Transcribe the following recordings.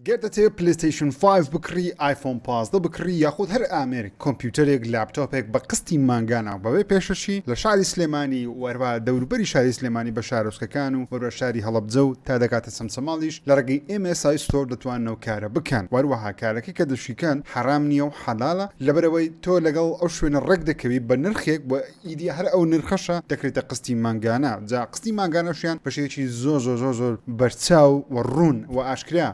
گەردەتێ پلیستیشن 5 بکڕی آیفۆن 15 بکڕی یاخود هەر ئامێرێک کۆمپیوتەرێک لاپتۆپێک بە قستی مانگانە بەوێ پێشەشی لە شاری سلێمانی وەروا دەوروبەری شاری سلێمانی بە شارۆچکەکان و وەرە شاری هەڵەبجە و تا دەکاتە سەمسەماڵیش لە ڕێگەی MSI ستۆر دەتواننەوە کارە بکەن وەروەها کارەکەی کە دەشیکەن حرام نییە و حەلالە لەبەرەوەی تۆ لەگەڵ ئەو شوێنە ڕێک دەکەوی بە نرخێک بە ئیدی هەر ئەو نرخەشە دەکرێتە قستی مانگانە جا قستی مانگانەشیان بەشێکی زۆر بەرچاو و ڕوون و ئاشکرا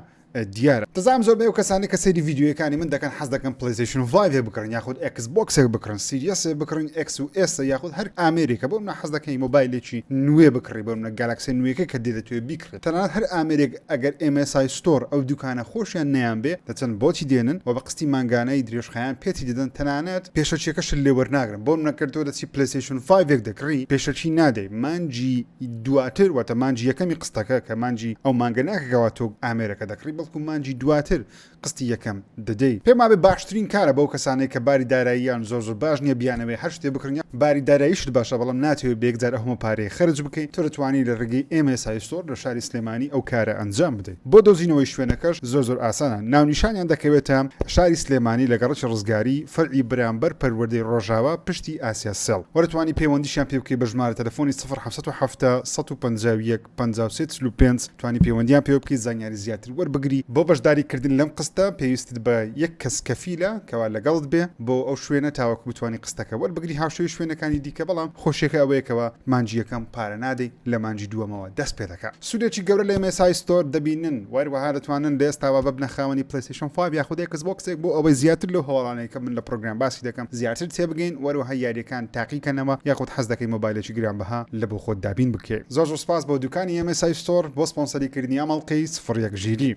دیارە دەزانم زۆر بێ و کەسانی کە سەیری ڤیدیۆیەکانی من دەکەن حەز دەکەن پلیستیشن 5 بکڕن یاخود Xbox بکڕن سیریەس بکڕن X و S یاخود هەر ئامێریکە بۆ منە حەز دەکەی مۆبایلێکی نوێ بکڕی بۆ منە گالاکسی نوێیەکە کە دێتەوێ بیکڕێت تەنانەت هەر ئامێرێک ئەگەر MSI ستۆر ئەو دوکانە خۆشیان نەیان بێ دەچەند بۆچی دێنن و بە قستی مانگانەی درێژخایان پێتی دەدەن تەنانەت پێشەچیەکەش لێ وەرناگرن بۆ منە کردەوە دەچی پلیستیشن 5 دەکڕی پێشەچی نادەی مانجی دواتر واتە مانجی یەکەمی قستەکە کە مانجی ئەو مانگە ناکەوە تۆ ئامێرەکە دەکڕی بەڵکو مانجی دواتر قستی یەکەم دەدەی پێما بێ باشترین کارە بەو کەسانەی کە باری داراییان زۆر باش نییە بیانەوەی هەر شتێ بکڕنیە باری داراییشت باشە بەڵام ناتوێت بێکجار ئەومە پارەی خەرج بکەیت تۆ دەتوانی لە ڕێگەی MSI ستۆر لە شاری سلێمانی ئەو کارە ئەنجام بدەیت بۆ دۆزینەوەی شوێنەکەش زۆر ئاسانە ناونیشانیان دەکەوێتە شاری سلێمانی لە گەڕەکی ڕزگاری فەرعی بەرامبەر پەروەردەی ڕۆژاوا پشتی ئاسیا سێڵ وەرتوانی پەیوەندیشیان پێ بکەی بە ژمارە تەلەفۆنی 0770 151 53 توانی پەیوەندیان پێ بکەی زانیاری زیاتر وەربگری بۆ بەشداریکردن لەم قستە پێویستت بە یەک کەس کەفیلە کەوا لەگەڵت بێ بۆ ئەو شوێنە تاوەکو بتوانانی قستەکە وەربگری هاوشەوی شوێنەکانی دیکە بەڵام خۆشیەکە ئەوەیەکەوە مانجی یەکەم پارە نادەی لە مانجی دووەمەوە دەست پێ دەکات سوودێکی گەورە لە MSI ستۆر دەبینن وەروەها دەتوانن لە ئێستاوە ببنە خاوەنی پلیستیشن 5 یاخود Xbox بۆ ئەوەی زیاتر لەو هەواڵانەیە کە من لە پرۆگرام باسی دەکەم زیاتر تێبگەین وەروەها یاریەکان تاقیکەنەوە یاخود حەز دەکەی مۆبایلێکی گرانبەها لە بۆ خۆت دابین بکەیت زۆر سپاس بۆ دوکانی MSI ستۆر بۆ سپۆنسەریکردنی ئەمەڵقەی 01 ژیری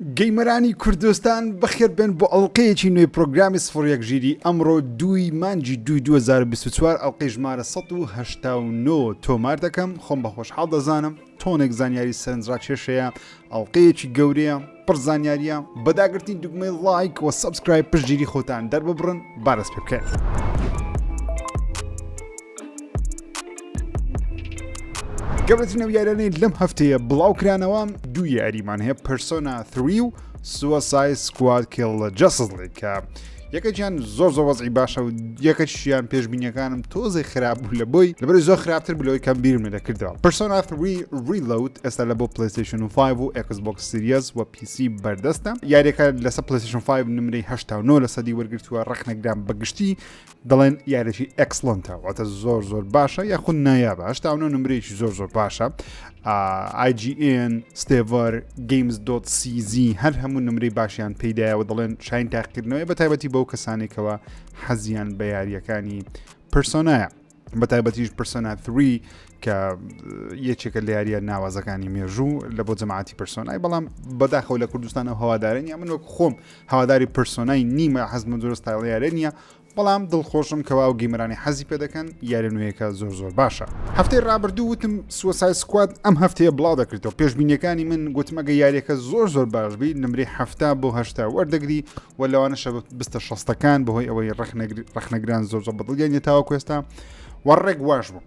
گەیمەرانی کوردستان بەخێر بن بۆ ئەڵلقەیەکی نوێی پرۆگرامی 01 ژیری ئەمڕۆ 2 مانجی 2024 ئەڵلقەی ژمارە 189 تۆمار دەکەم خۆم بە خۆشحاڵ دەزانم تۆنێک زانیاری سەرنجڕا کێشەیە ئەڵلقەیەکی گەورەیە پڕ زانیاریە بەداگرتنی دوگمەی لایک و سەبسکرایب پشتگیری خۆتان دەرببڕن بارەس پێ بکەن گەورەترینە یاریانەی لەم هەفتەیە بڵاوکرانەوە دوو یاریمان هەیە پەرسۆنا 3 و سوساید سکواد کیل جەستس لیگ کە یەکەیان زۆر وەزعی باشە و یەکەشیان پێشبینیەکانم تۆزێ خراپ بوو لە بۆی لەبەری زۆر خراپتر بلەوەی کەم بیرم دەکردەوە پەرسۆنا 3 ریلۆد ئێستا لە بۆ پلیستیشن 5 و Xbox سیریەس و PC بەردەستە یاریەکە لەسەر پلیستیشن 5 نمرەی 89 لە سەدی وەرگرتووە ڕەخنەگران بەگشتی دەڵێن یاریێکی ئەکسلەنتە واتە زۆر باشە یاخود نایابە 89 نمرەیەکی زۆر باشە IGN ستێڤەر Games.cz هەر هەموو نمرەی باشیان پێدایەوە دەڵێن شاین تاقیکردنەوەی بە تایبەتی بەو کەسانێکەوە حەزیان بە یاریەکانی پرسۆنایە بە تایبەتیش پرسۆنا 3 کە یەکێکە لە یاریە ناوازەکانی مێژوو لە بۆ جەماعەتی پرسۆنای بەڵام بەداخەوە لە کوردستانە هەوادارن یا من وەک خۆم هەواداری پرسۆنای نیمە حەزمە زۆر ستایڵ یارە نییە بەڵام دڵخۆشم کەوا و گەیمەرانی حەزی پێ دەکەن یاری نوێیەکە زۆر باشە هەفتەی ڕابردوو وتم سوساید سکواد ئەم هەفتەیە بڵاو دەکرێتەوە پێشبینیەکانی من گوتمەگە یاریەکە زۆر باش بی نمرەی 7 بۆ 8 وەردەگری و لەوانەشە بستە 60ەکان بەهۆی ئەوەی ڕەخنەگران زۆر بەدڵیان تاوەکو ئێستا وەڕێک واش بوو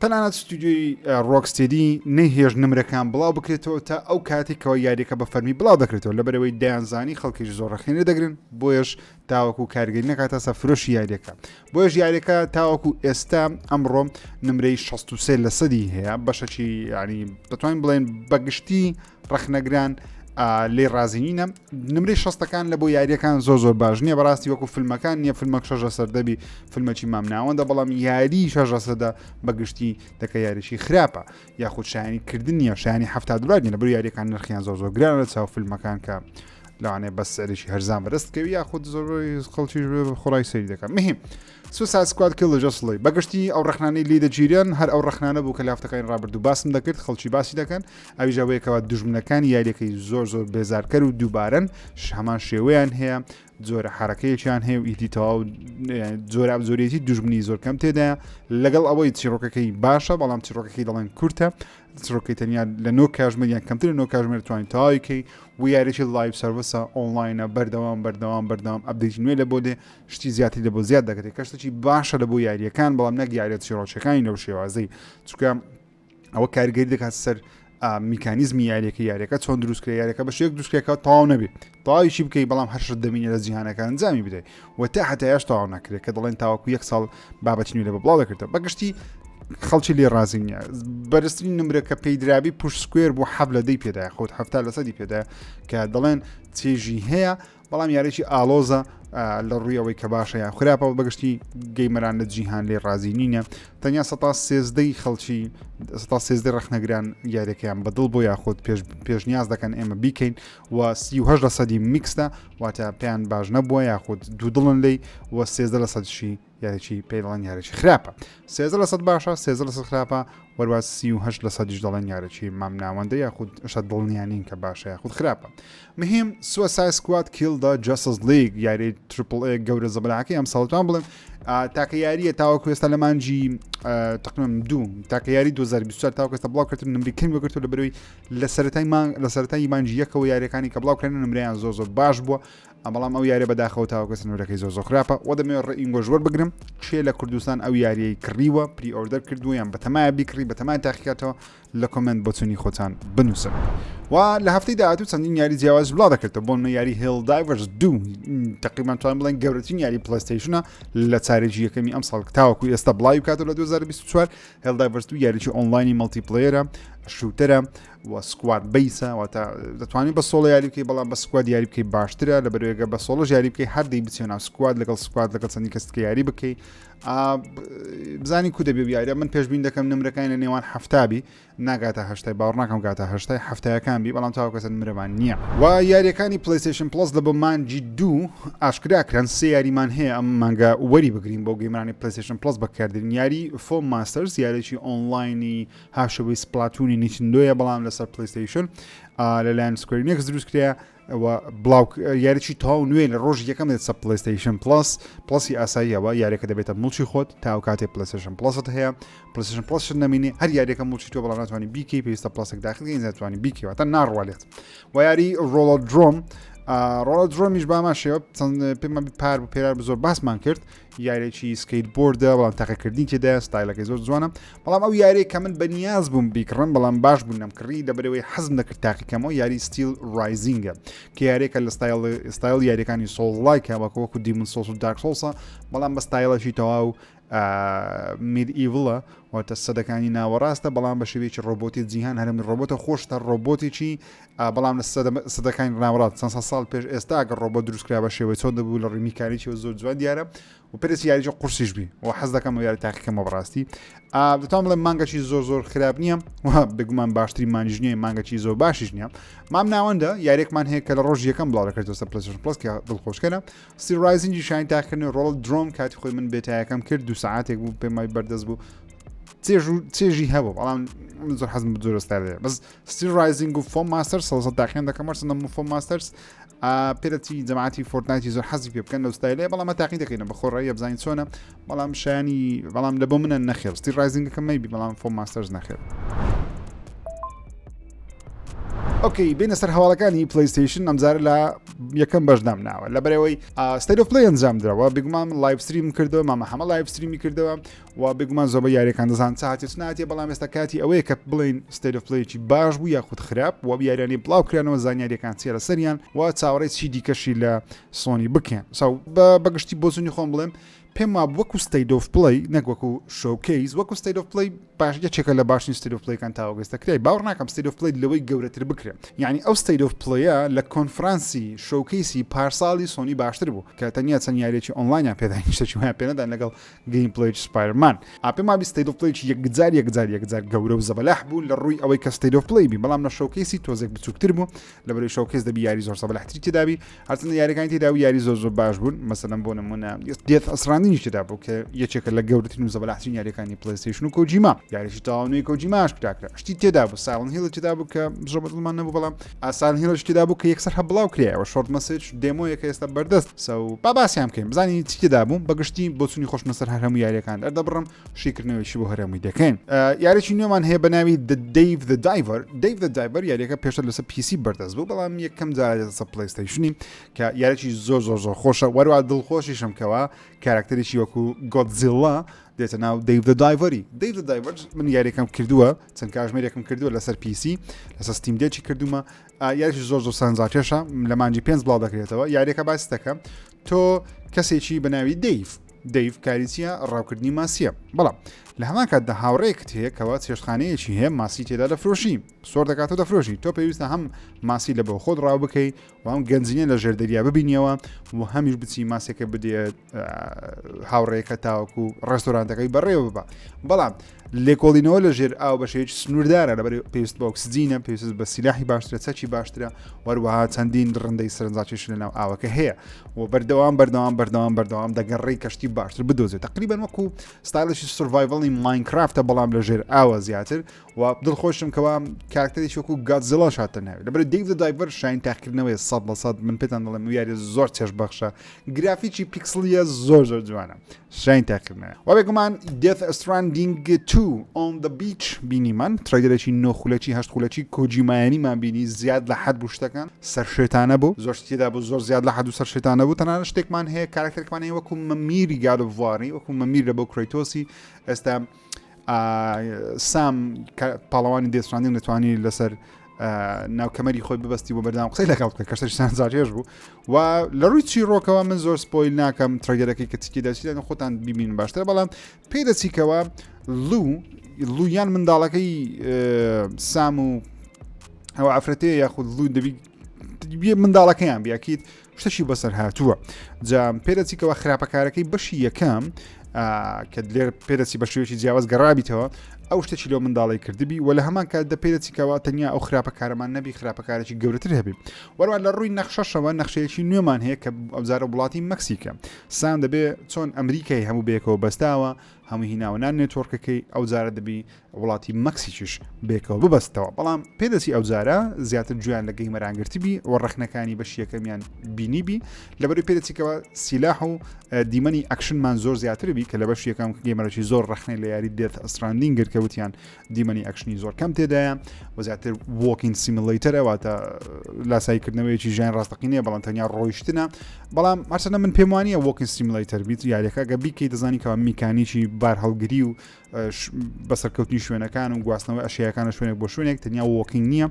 تەنانەت ستودیۆی ڕۆکستێدی نەیهێژ نمرەکان بڵاو بکرێتەوە تا ئەو کاتێکەوە یاریەکە بە فەرمی بڵاو دەکرێتەوە لەبەرەوەی دەیانزانی خەڵکیش زۆر ڕەخێنە دەگرن بۆیش تاوەکو کارگەری نەکاتە سە فرۆشی یاریەکە بۆیش یاریەکە تاوەکو ئێستا ئەمڕۆ نمرەی 63 لە سەدی هەیە بەشەکی ینی دەتوانین بڵێن بەگشتی ڕەخنەگران لێ ڕازینینە نمرەی 60ەکان لە بۆ یاریەکان زۆر باش نییە بەڕاستی وەکو فیلمەکان نییە فیلمەک شەژە سەردەبی فیلمەکی مامناوەندە بەڵام یاری شەژە سەدا بەگشتی دەکە یاریشی خراپە یاخود شایانیکردن نیە شایانی $70 نیە لەبەر یاریەکان نرخیان زۆر گرانە چاو فیلمەکان کە لەوانەیە بەس سەرێکی هەرزان بەدەستکەوی یاخود زۆر خەڵکی خۆڕای سەری دەکەن مهم سوساید سکواد کیل جەستس لیگ بەگشتی ئەو ڕەخنانەی لی دەگیرن هەر ئەو ڕەخنانە بوو کە لافتەکانی ڕابردوو باسم دەکرد خەڵکی باسی دەکەن ئەویش ئەوەیەکەوە دوژمنەکانی یاریەکەی زۆر بێزارکەر و دووبارەن هەمان شێوەیان هەیە زۆرە حرەکەیەکیان هەیە و ئیدیتەوە زۆریەتی دوژمنی زۆر کەم تێدایە لەگەڵ ئەوەی چیرۆکەکەی باشە بەڵام چیرۆکەکەی دەڵێن کورتە چیرۆکەی تەنیا لە 9 کاتژمێریان کەمتر لە 9 کاتژمێر توانین تاوایکەی و یاریی لایڤ سەرویسە ئۆنلاینە بەردەوام ئەپدەیتی نوێ لە بۆ دێ شتی زیاتری لە بۆ زیاد دەکرێت کەشتێکی باشە لە بۆ یاریەکان بەڵام نەک یاریە چیرۆکەکانی لەو شێوازەی چونکە ئەوە کارگەری دەکات سەر میکانیزمی یاریەکە چۆن دروستکرێ یاریەکە بە شێک دروستکرێکەوە تەواو نەبێت تەواویشی بکەی بەڵام هەرشت دەمینێ لە جیهانەکە ئەنجامی بدەیت و تا هەتایش تەواو نەکرێت کە دەڵێن تاواکو 1 ساڵ بابەتی نوێ لە بڵاو دەکردەوە بەگشتی خەڵکی لێ ڕازی نییە بەرزترین نمرە کە پێیدرابی پوش سکوێر بۆ حەب لە دەی پێدای خۆت هەفتا لە سەدی پێدای کە دەڵێن چێژی هەیە بەڵام یاریی ئالۆزە لە ڕوویەوەی کە باشە یا خراپەوە بەگشتی گەیمەران لە جیهان لێ ڕازی نینە تەنیا 13 خەڵکی 13 ڕخنەگران یاریەکەیان بەدڵ بۆ یاخۆت پێشنیاز دەکەن ئێمە بیکەین و 38% میکسدا واتە پێیان باش نەبووە یاخۆت دوو دڵن لی و 13% یاریی پێڵەن یاریی خراپە 13% باشە 13% خراپە وەروە 38% دەڵێن یاریی مام ناوەندە یاخود شت دڵنیانین کە باشە یاخود خراپە مهم Suicide Squad Kill the Justice League یاری AAA گەورە زەبراکەی ئەم ساڵتان بڵێم تاکە یاریە تاوەکو ئێستا لە مانجی تقریبا دوو تاکە یاری 2024 تاوەکو ئێستا بڵاوکردن نمریکەی وەگرتو لە بەرەوەی لە سەرەتای مانجی یەکەوە یاریەکانی کە بڵاوکردن نمرەیان زۆر باش بووە بەڵام ئەو یاریە بەداخەوە تاوەکە سنوورەکەی زۆر خراپە و دەمەوێت ڕئینگۆ ژوەر بگرم چێ لە کوردستان ئەو یاریەی کڕیوە پری ئۆردەر کردوویان بەتەمایە بیکڕی بەتەمای تاقیکاتەوە لە کۆمنت بۆ چونی خۆتان بنووسن و لە هەفتەی داهاتوو چەندین یاری جیاواز بڵاو دەکردەوە بۆ یاری Helldivers 2 تقریبا توانین بڵێن گەورەترین یاری پلەیستیشنە لە چارەکی یەکەمی ئەم ساڵ تاوەکو ئێستا بڵاوی کاتەوە لە 2024 Helldivers 2 یاریی ئۆنلاینی مەڵتیپلەیەرە شوتەرە و سکواد بیسە واتە دەتوانین بە سۆڵ یاری بکەی بەڵام بە سکواد یاری بکەی باشترە لە بەرەوەیەکە بە سۆڵۆ یاری بکەی هەردەی بچێ ناو سکواد لەگەڵ چەندی کەسکە یاری بکەی بزانی کو دەبێ یاریە من پێشبین دەکەم نمرەکان لە نێوان هەفتابی ناگاتە هەشتای باوەڕ ناکەم گاتە هەشتای هەفتایەکان بی بەڵام تاوە کەسە نمرەمان نییە و یاریەکانی پلیستیشن پلس لە بۆ مانجی دوو ئاشکراکران سێ یاریمان هەیە ئەم مانگە وەری بگرین بۆ گەیمەرانی پلیستیشن پلس بەکاردێن یاری فۆم ماستەرز یاریی ئۆنلاینی هاشەوەی سپلاتونی نیچندۆیە بەڵام لەسەر پلیستیشن لەلایەن سکوێرینێکس دروستکرێ و بڵاو یاریی تاو نوێ لە ڕۆژ یەکەم دێت سە پلیستیشن پلسی ئاساییەوە یاریەکە دەبێتە مڵچی خۆت تا کاتێ پلیستیشن پلست هەیە پلیستیشن پلس نامینێ هەر یاریەکە مڵچی تۆ بەڵام ناتوانانی بیکەی پێویستە پلاسێک داخلگەین ناتوانانی بیکەوە تا ناڕوالێت و یاری ڕۆڵە درۆمیش باماشەوە پێمە پار و پێرار زۆر باسمان کرد یاریی سکیت بۆردە بەڵام تاقیکردنی تێدا ستایلەکەی زۆر جوانە بەڵام ئەو یاری کە من بەنیاز بووم بیکڕم بەڵام باش بوون نەمکڕی لەبەرەوەی حەزم دەکرد تاقیکەمەوە یاری ستیل ڕایزینگە کە یاریەکە لە ستایل یاریەکانی سۆڵ لایکە وەکو دیمن سۆڵ و دارک سۆڵسە بەڵام بە ستایلەشی تەواو میدئیڤڵە واتە سەدەکانی ناوەڕاستە بەڵام بە شێوەیەکی ڕۆبۆتی جیهان هەرمی ڕۆبۆتە خۆش تا ڕۆبۆتێکی بەڵام لە سەدەکانی ناوەڕات چەند ساڵ پێش ئێستا کە ڕۆبۆت دروستکرا بە شێوەی چۆن دەبوو لە ڕیمیکانێکی زۆر جوان دیارە و پێرسی یاریی قورسیش بی و حەز دەکەم یاری تاقیکەمە بەڕاستی دەتوانم بڵێم مانگەکی زۆر خراپ نییە و بگومان باشتری مانجی نییە مانگەکی زۆر باشیش نییە مام ناوەندە یاریێکمان هەیە کە لە ڕۆژ یەکەم بڵاو دەکرێتەوە سەر پلیستیشن پلس کە دڵخۆشکەرە ستیل ڕایزینگی شاین تاکردن ڕۆڵ درۆم کاتی خۆی من بێتایەکەم کرد 2 ساعاتێک بوو پێمای بەردەست بوو چێژی هەبوو بەڵام زۆر حەزم زۆر ستایلەیە بەس ستیل ڕایزینگ و فۆم ماستەر سەڵسە تاقییان دەکەم مەرسەندەم فۆم ماستەرس پێرەتی جەماعەتی فۆرتنایتی زۆر حەزی پێ بکەن لەو ستایلەیە بەڵام تاقی دەکەینە بە خۆڕایی بزانین چۆنە بەڵام شایانی بەڵام لە بۆ منە نەخێر ستیل ڕایزینگەکەم مەیبی بەڵام فۆم ماستەرز نەخێر ئۆکەی بینە سەر هەواڵەکانی پلیستیشن ئەمجارە لە یەکەم بەشدام ناوە لە بەرەوەی ستیت ئۆف پلی ئەنجام درەوە بگومان لایڤ ستریم کردەوە مامە هەمە لایڤ ستریمی کردەوە و بگومان زۆر بە یاریەکان دەزان چاهاتێت ناتێ بەڵام ئێستا کاتی ئەوەیە کە بڵین ستیت ئۆف پلیکی باش بوو یاخود خراپ و یاریانی بڵاو کرانەوە زانیاریەکان چێرە سەریان و چاوەڕێی چی دیکەشی لە سۆنی بکەن بەگشتی بۆ چونی خۆم بڵێم پێم وەکو ستیت ئۆف پلی نەک وەکو شۆکەیز وەکو ستیت ئۆف پلی باش یەکێکە لە باشنی ستیت ئۆف پلیکان تاوەگەستە کرای باوەڕ ناکەم ستیت ئۆف پلی لەوەی گەورەتر بکرێن یعنی ئەو ستیت ئۆف پلیە لە کۆنفرانسی شۆکەیسی پارساڵی سۆنی باشتر بوو کە تەنیا چەند یاریێکی ئۆنلاینیان پێدا شتێکی وایە پێنەدان لەگەڵ گەیم پلیچ سپایرمان پێم وابی ستیت ئۆف پلیکی یەکجار گەورە و زەبەلاح بوو لە ڕووی ئەوەی کە ستیت ئۆف پلی بی بەڵام لە شۆکەیسی تۆزێک بچووکتر بوو لەبەرەوەی شۆکەیس دەبی یاری زۆر زەبەلاحتری تێدابی هەرچەندە یاریەکانی تێدا و یاری زۆر باش بوون مەسەلەن بۆ نمونە دێت ئەسرانینی تێدا بوو کە یەکێکە لە گەورەترین و زەبەلاحترین یاریەکانی پلیستیشن و کۆجیما یاریشی تاوانەوەی کۆجیماش کراکرا شتی تێدا بوو سایلەنت هیل تێدا بوو کە زۆر بەدڵمان نەبوو بەڵام سایلەنت هیلش تێدا بوو کە یەکسەر هەبڵاو کرایەوە شۆرت مەسیج دێمۆیەکە ئێستا بەردەست سەو باسییان بکەین بزانین چی تێدا بووم بەگشتی بۆ چونی خۆشنە سەر هەرهەموو یاریەکان دەردەبڕم شیکردنەوەیشی بۆ هەرهەمووی دەکەین یاریی نوێمان هەیە بە ناوی Dave the Diver یاریەکە پێشتر لەسەر PC بەردەست بوو بەڵام یەکەم جارێت لەسەر پلیستیشنی کە یاریی زۆر خۆشە وەروە دڵخۆشیشم کەوە کاراکتەر کارکتەرێکی وەکو گۆدزیلا دێتە ناو دەیڤ دایڤەری. دەیڤ دایڤەر من یاریەکەم کردووە چەند کاتژمێرێکم کردووە لەسەر پیسی لەسەر ستیم دێکی کردومە یاریش زۆر سانزاکێشە لە مانجی 5 بڵاو دەکرێتەوە. یاریەکە باس دەکەم تۆ کەسێکی بەناوی دەیڤ کاریچیە ڕاوکردنی ماسیە بەڵام لە هەمان کاتدا هاوڕێیەکت هەیە کەوا چێشتخانەیەکی هەیە ماسی تێدا دەفرۆشی سۆر دەکاتەوە دەفرۆشی تۆ پێویستە هەم ماسی لە بۆ خۆت ڕاو بکەیت و هەم گەنجینە لە ژێردەریا ببینیەوە و هەمیش بچی ماسێکە بدێت هاوڕێیەکە تاوەکو ڕێستۆرانتەکەی بەڕێوە ببە. بەڵام لێکۆڵینەوە لە ژێر ئاو بەشێکی سنووردارە لەبەر پێویست بە ئۆکسجینە پێویست بە سیلاحی باشترە چەکی باشترە وەروەها چەندین ڕندەی سەرنجاکێش لەناو ئاوەکە هەیە و بەردەوام دەگەڕێی کەشتی باشتر بدۆزێت تقریبا وەکو ستایلشی سروایڤڵی ماینکرافتە بەڵام لە ژێر ئاوە زیاتر و دڵخۆشم کەوا کارکتەرێکی وەکو گادزیلا هاتە ناوێت لەبەر دەیڤ دایڤەر شاین تاقیکردنەوەی 100% من پێتان دەڵێم یاری زۆر چێژبەخشە گرافیکی پیکسلیە زۆر جوانە شاین تاقیکردنەوە و بێگومان Death Stranding 2 on the beach بینیمان ترایلەرێکی 9 خولەکی 8 خولەکی کۆجیمایانیمان بینی زیاد لە حد بوو شتەکان سەرشێتانە بوو زۆر شتێدا بوو زۆر زیاد لە حد و سەرشێتانە بوو تەنانەت شتێکمان هەیە کارکتەرێکمان هەیە وەکو مەمیری گاد ئۆف واری وەکو مەمیر لە بۆ کرۆیتۆسی ئێستا سام پاڵەوانی Death Stranding دەتوانی لەسەر ناوکەمەری خۆی ببەستی بۆ بەردام قسەی لەگەڵ بکە کەشتەی سانزاکێش بوو و لە ڕووی چیرۆکەوە من زۆر سپۆیل ناکەم ترەیلەرەکەی کە چی دەچیت خۆتان ببینن باشتر بەڵام پێ دەچیکەوە لویان منداڵەکەی سام و ئەو ئافرەتەیە یاخود لوو دەبی منداڵەکەیان بیاکیت شتەشی بەسەر هاتووە جا پێ دەچیکەوە خراپەکارەکەی بەشی یەکەم کە لێر پێدەچی بە شێوەیەکی جیاواز گەڕابیتەوە ئەو شتێکی لەو منداڵی کردبی و لە هەمان کاتدا پێدەچیکەوە تەنیا ئەو خراپەکارەمان نەبی خراپەکارێکی گەورەتر هەبی وەروە لە ڕووی نەخشەشەوە نەخشەیەکی نوێمان هەیە کە ئەوزارە وڵاتی مەکسیکە سام دەبێ چۆن ئەمریکای هەموو بێکەوە بەستاوە هەموو هیناوەنان نێتۆرکەکەی ئەو جارە دەبی وڵاتی مەکسیکیش بێکەوە ببەستەوە بەڵام پێدەچی ئەو جارە زیاتر جویان لە گەیمەرانگرتیبی و ڕەخنەکانی بەشی یەکەمیان بینیبی لەبەروی پێدەچیکەوە سیلاح و دیمەنی ئەکشنمان زۆر زیاتربی کە لە بەشی یەکەم گەیمەرێکی زۆر ڕەخنەی لە یاری Death Stranding کەوتیان دیمەنی ئەکشنی زۆر کەم تێدایە و زیاتر walking simulator واتە لاسایکردنەوەیکی ژیان ڕاستەقینەیە بەڵام تەنیا ڕۆیشتنە بەڵام هەرچەندە من پێم وانییە walking simulator بیت یاریەکە گە بیکەی دەزانی کەەوە میکانیکی بار هەڵگری و بەسەرکەوتنی شوێنەکان و گواستنەوەی ئەشیەکانە شوێنێک بۆ شوێنێک تەنیا walking نییە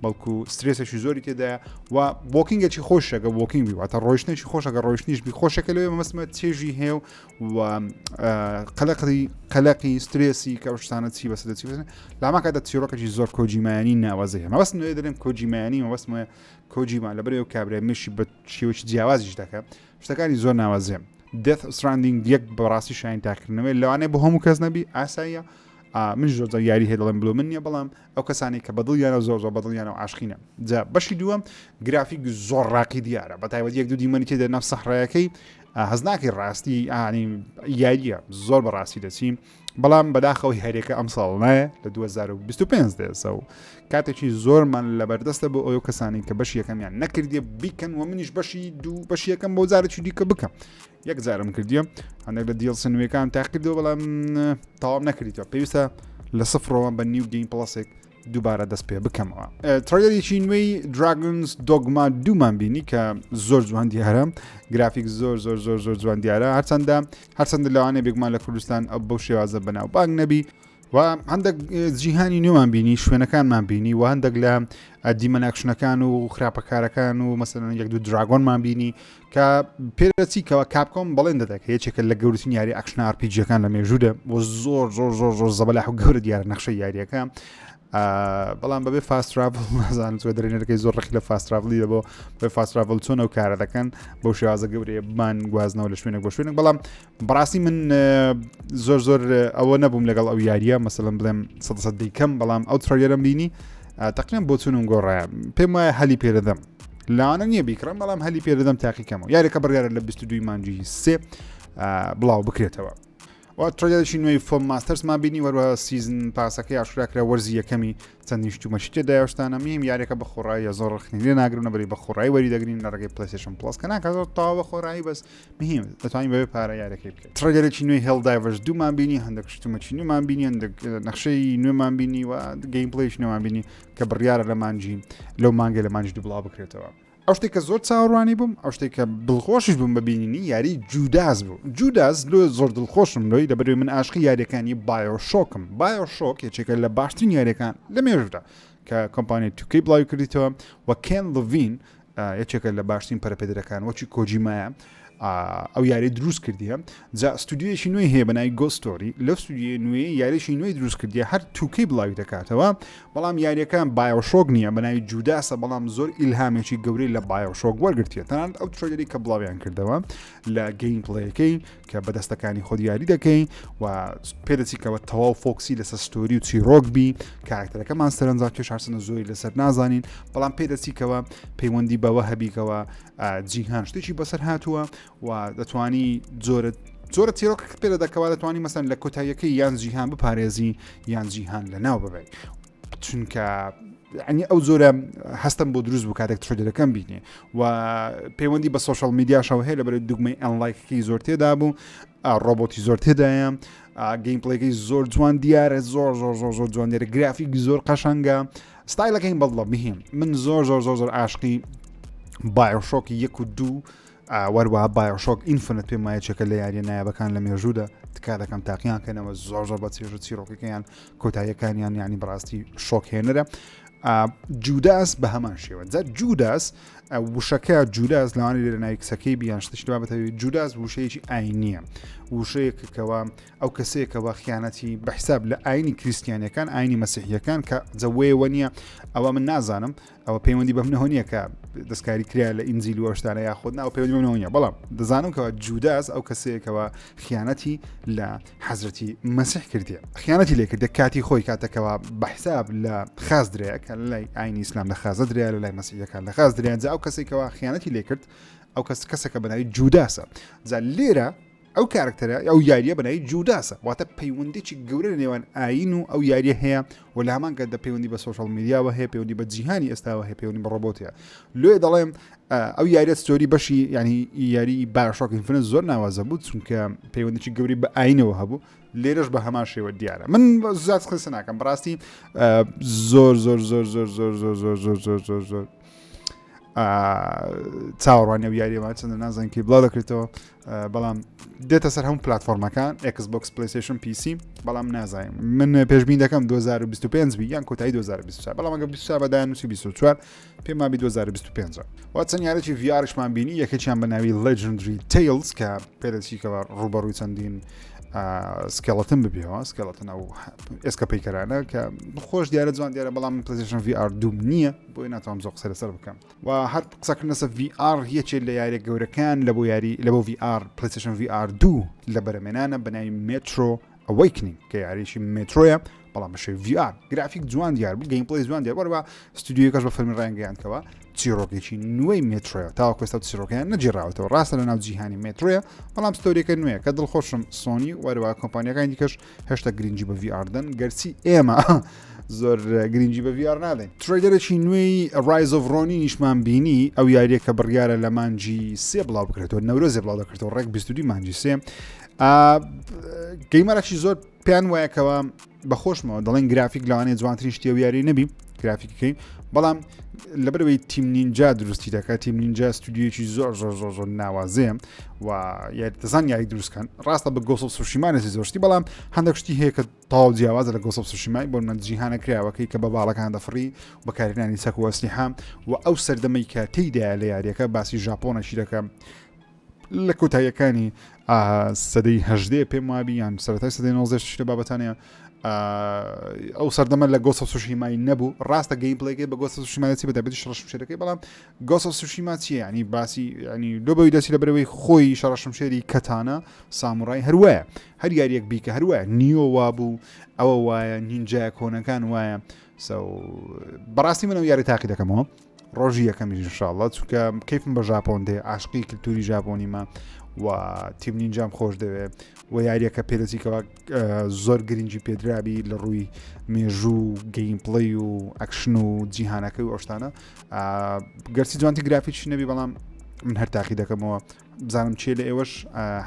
بەڵکو سترێسێکی زۆری تێدایە و وۆکینگێکی خۆشەکە وۆکینگ بی واتە ڕۆیشتێکی خۆشەکە ڕۆیشتنیش بی خۆشەکە لەوێ مەسمە چێژی هەیە و قەلەقی سترێسی کە شتانە چی بەسە دەچی لاماکەدا چیرۆکەی زۆر کۆجیمایانی ناوازی هەیە مەبەست نوێ دەڵێم کۆجیمایانی مەبەستمە کۆجیمان لەبەرەوە کابرا مشی بە شێوەی جیاوازیش دەکە شتەکانی زۆر ناوازیە Death Stranding یەک بەڕاستی شاین تاکردنەوەی لەوانەیە بۆ هەموو کەس نەبی ئاساییە من زۆر یاری هەیە دەڵێم بڵۆ من نییە بەڵام ئەو کەسانی کە بەدڵیانە زۆر بەدڵیانە و عاشقینە جا بەشی دووەم گرافیک زۆر ڕاقی دیارە بە تایبەت یەک دوو دیمەنی تێدا نەف سەحرایەکەی هەزناکی ڕاستی ئانی یاریە زۆر بەڕاستی دەچیم بەڵام بەداخەوەی هەرێکە ئەم ساڵ نایە لە 2025 دێسە و کاتێکی زۆرمان لەبەردەستە بۆ ئەو کەسانی کە بەشی یەکەمیان نەکردیە بیکەن و منیش بەشی دوو بەشی یەکەم بۆ جارێکی دیکە بکەم یەک جارم کردیە هەندێک لە دیڵ سنوێکان تاقیدەوە بەڵام تەواو نەکردیەوە پێویستە لە سفرەوە بە نیو گەیم پڵەسێک دووبارە دەست پێ بکەمەوە ترایلەرێکی نوێی Dragon's Dogma 2مان بینی کە زۆر جوان دیارە گرافیک زۆر جوان دیارە هەرچەندە لەوانەیە بێگومان لە کوردستان ئەو بەو شێوازە بەناو بانگ نەبی و هەندێک جیهانی نوێمان بینی شوێنەکانمان بینی و هەندێک لە دیمەن ئەکشنەکان و خراپەکارەکان و مەسەلەن یەک دوو دراگۆنمان بینی کە پێرەچیکەوە کاپکۆم بەڵێن دەدەکە یەکێکە لە گەورەترین یاری ئەکشن RPG-ەکان لە مێژوودە و زۆر زەبەلاح و گەورە دیارە نەخشە یاریەکە بەڵام بەبێ فاست تراڤل نازانم چۆن دەرێنەرەکەی زۆر ڕخی لە فاست تراڤلی بۆ بە فاست تراڤل چۆن ئەو کارە دەکەن بۆ شێوازە گەورەیە بمان گوازنەوە لە شوێنێک بۆ شوێنێک بەڵام بەڕاستی من زۆر ئەوە نەبووم لەگەڵ ئەو یاریە مەسەلەن بڵێم 100% دەیکەم بەڵام ئەو ترایلەرم بینی تقریبا بۆ چونم گۆڕایە پێم وایە هەلی پێدەدەم لاوانە نییە بیکڕم بەڵام هەلی پێدەدەم تاقیکەمەوە یاریەکە بڕیارە لە 22 مانجی 3 بڵاو بکرێتەوە ترایلەرێکی نوێی فۆم ماستەرسمان بینی وەروە سیزن پاسەکەی ئاشکراکرا وەرزی یەکەمی چەندی شتومەشی تێدایە شتانە میم یاریەکە بە خۆڕایی زۆر ڕخنی لێ ناگرن بەری بە خۆڕایی وەری دەگرین لە ڕێگەی پلەیستیشن پڵەس کە ناکە زۆر تاوە خۆڕایی بەس مهم دەتوانین بەبێ پارە یاریەکەی بکەیت ترایلەرێکی نوێی Helldivers 2مان بینی هەندێک شتومەچی نوێمان بینی هەندێک نەخشەی نوێمان بینی و گەیم پڵەیش نوێمان بینی کە بڕیارە لە مانجی لەو مانگە لە مانجی دوو بڵاو بکرێتەوە ئەو شتێک کە زۆر چاوەڕوانی بووم ئەو شتێک کە دڵخۆشیش بووم ببینینی یاری جوداس بوو. جوداس لۆ زۆر دڵخۆشم لۆی لەبەرەوەی من عاشقی یاریەکانی بایۆشۆکم. بایۆشۆک یەکێکە لە باشترین یاریەکان لە مێژوودا کە کۆمپانیای 2K بڵاوی کردیتەوە و کێن لڤین یەکێکە لە باشترین پەرەپێدەرەکان وەکی کۆجیمایە ئەو یاری دروست کردیە. جا ستودیۆیەکی نوێی هەیە بەناوی گۆستۆری لەو ستودیۆی نوێی یاریشی نوێی دروست کردیە هەر 2K بڵاوی دەکاتەوە بەڵام یاریەکان بایۆشۆک نییە بەناوی جوداسە بەڵام زۆر ئیلهامێکی گەورەی لە بایۆشۆک وەرگرتیە تەنانەت ئەو ترێلەری کە بڵاویان کردەوە لە گەیم پڵەیەکەی کە بەدەستەکانی خۆی یاری دەکەین و پێدەچیکەوە تەواو فۆکسی لەسەر ستۆری و چیرۆکبی کارکتەرەکەمان سەرنجام کێش هەرچەندە زۆری لەسەر نازانین بەڵام پێدەچیکەوە پەیوەندی بەوە هەبیکەوە جیهان شتێکی بەسەر هاتووە و دەتوانی زۆرە تیرۆک پێ دەکەوە دەتوانی مەسەن لە کۆتاییەکەی یان جیهان بپارێزی یان جیهان لە ناو ببێت چونکە ینی ئەو زۆرە هەستم بۆ دروست بوو کاتێک ترێدەکەم بینێ و پەیوەندی بە سۆشەڵ میدیاشەوە هەیە لەبەر دوگمەی ئەنلایکەکەی زۆر تێدا بوو ڕۆبۆتی زۆر تێدایە گەیم پڵێکەکەی زۆر جوان دیارە زۆر زۆر زۆر زۆر جوان دیارە گرافیک زۆر قەشەنگە ستایلەکەی بەڵە بهێن من زۆر زۆر زۆر زۆر عاشقی بایۆشۆک 1 و 2 وەروەها بایۆشۆک ئینفینیت پێم وایە چێکە لە یاریە نایابەکان لە مێژوودا تکا دەکەم تاقییان کەنەوە زۆر زۆر بە چێژ و چیرۆکەکەیان کۆتاییەکانیان یانی بەڕاستی شۆک هێنەرە. جوداس بە هەمان شێوە جا جوداس وشەکە جوداس لەوانی لێرە ناوی کسەکەی بیان شتشی بابەتەوەی جوداس وشەیەکی ئاینیە وشەیەکەوە ئەو کەسەیەکەوە خیانەتی بەحساب لە ئاینی کریسیانەکان ئاینی مەسیحیەکان کە جەوەیەوە نییە ئەوە من نازانم ئەوە پەیوەندی بە منەوە نییە کە دەستکاری کرا لە ئینجیل و ئەوشتانە یاخۆت ناو پەیوەندی بە منەوە نییە بەڵام دەزانم کەەوە جوداس ئەو کەسەیەکەوە خیانەتی لە حەزرەتی مەسیح کردیە خیانەتی لێ کردە کاتی خۆی کاتەکەەوە بەحساب لە خاز درەیە کە لای ئاینی ئیسلام لە خازە درێ لە لای مەسیحیەکان لە خاز درێن ئەو کەسێکەوە خیانەتی لێ کرد ئەو کەسەکە بەناوی جوداسە جا لێرە ئەو کارکتەرە ئەو یاریە بەناوی جوداسە واتە پەیوەندێکی گەورە نێوان ئاین و ئەو یاریە هەیە و لە هەمان کاتدا پەیوەندی بە سۆشەڵ میدیاوە هەیە پەیوەندی بە جیهانی ئێستاوە هەیە پەیوەندی بە ڕۆبۆتەیە لێ دەڵێم ئەو یاریە ستۆری بەشی ینی یاری بایۆشۆک ئینفینیت زۆر ناوازە بوو چونکە پەیوەندێکی گەوری بە ئاینەوە هەبوو لێرەش بە هەمان شێوە دیارە من زیاد قسە ناکەم بەڕاستی زۆر زۆر زۆر زۆر زۆر زۆر زۆر زۆر زۆر زۆر زۆر چاوەڕوانی ئەو یاریەوە چەندە نازانین کەی بڵاو دەکرێتەوە بەڵام دێتە سەر هەموو پلاتفۆرمەکان Xbox PlayStation PC بەڵام نازانم من پێشبین دەکەم 2025 بی یان کۆتایی 2024 بەڵام ئەگە 24 بەدایان نووسی 24 پێم وابی 2025 و چەند یارێکی VRشمان بینی یەکێکیان بە ناوی Legendary Tales کە پێدەچیکەوە ڕوبەڕووی چەندین سکەڵەتن ببیەوە سکەڵەتن ئەو ئێسکە پەیکەرانە کە خۆش دیارە جوان دیارە بەڵام PlayStation VR دوم نییە بۆی ناتوانم زۆر قسە لەسەر بکەم و هەر قسەکردن لەسەر VR یەکێک لە یاریە گەورەکان لە بۆ یاری لە بۆ VR PlayStation VR 2 لە بەرەمێنانە بەناوی Metro Awakening کە یاریشی مترۆیە بەڵام بەشێ VR گرافیک جوان دیار بوو گەیم پڵی جوان دیار وەرەوە ستودیۆکەش بە فەرمی ڕایانگەیاندکەوە چیرۆکێکی نوێی مترۆیە تاوەکو ئێستا چیرۆکیان نەجێراوەتەوە ڕاستە لە ناو جیهانی مترۆیە بەڵام ستۆریەکە نوێیە کە دڵخۆشم سۆنی وەرەوە کۆمپانیەکانی دیکەش هێشتا گرنگی بە VR دەن گەرچی ئێمە زۆر گرنگی بە VR نادەین تریلەرێکی نوێی Rise of Ronin نیشمان بینی ئەو یاریە کە بڕیارە لە مانجی 3 بڵاو بکرێتەوە نەورۆزێ بڵاو دەکرێتەوە ڕێک 22 مانجی 3 گەیمەرەکی زۆر پیان وایەکەوە بەخۆشمەوە دەڵێن گرافیک لەوانەیە جوانترین شتی ئەو یاری نەبی گرافیکەکەی بەڵام لەبەرەوەی تیم نینجا دروستی دەکات تیم نینجا ستودیۆیەکی زۆر زۆر زۆر زۆر ناوازەیە و دەزان یاری دروستکەن ڕاستە بە گۆسڵ سوشیمانێکی زۆرشتی بەڵام هەندێک شتی هەیە کە تاو جیاوازە لە گۆسڵ سوشیمای بۆ من جیهانە کراوەکەی کە بە باڵەکان دەفڕی بەکارهێنانی چەک و ئەسلیحام و ئەو سەردەمەی کە تێیدا لە یاریەکە باسی ژاپۆنەشی دەکەم لە کۆتاییەکانی سەدەی هەژدێ پێم وابی یان سەرەتای سەدەی 90 شتە بابەتانەیە ئەو سەردەمە لە گۆسە سوشیمای نەبوو ڕاستە گەیم پڵێکی بە گۆسە سوشیماتی بەدەبێت شەڕشمشێرەکەی بەڵام گۆسە سوشیما چیە ینی باسی ینی لۆ بەوەی دەچی لە بەرەوەی خۆی شەڕشمشێری کەتانە سامورای هەروایە هەر یاریەک بیکە هەروایە نیۆ وابوو ئەوە وایە نینجا کۆنەکان وایە بەڕاستی منەوە یاری تاقی دەکەمەوە ڕۆژی یەکەمیش انشاءالله چونکە کەیفم بە ژاپۆن دێ عاشقی کلتوری ژاپۆنیمە و تیم نینجام خۆش دەوێت و یاریەکە پێدەچیکەوە زۆر گرنگی پێدرابی لە ڕووی مێژوو گەیمپڵی و ئەکشن و جیهانەکەی و ئەوشتانە گەرچی جوانتی گرافیکشی نەبی بەڵام من هەر تاقی دەکەمەوە بزانم چێ لە ئێوەش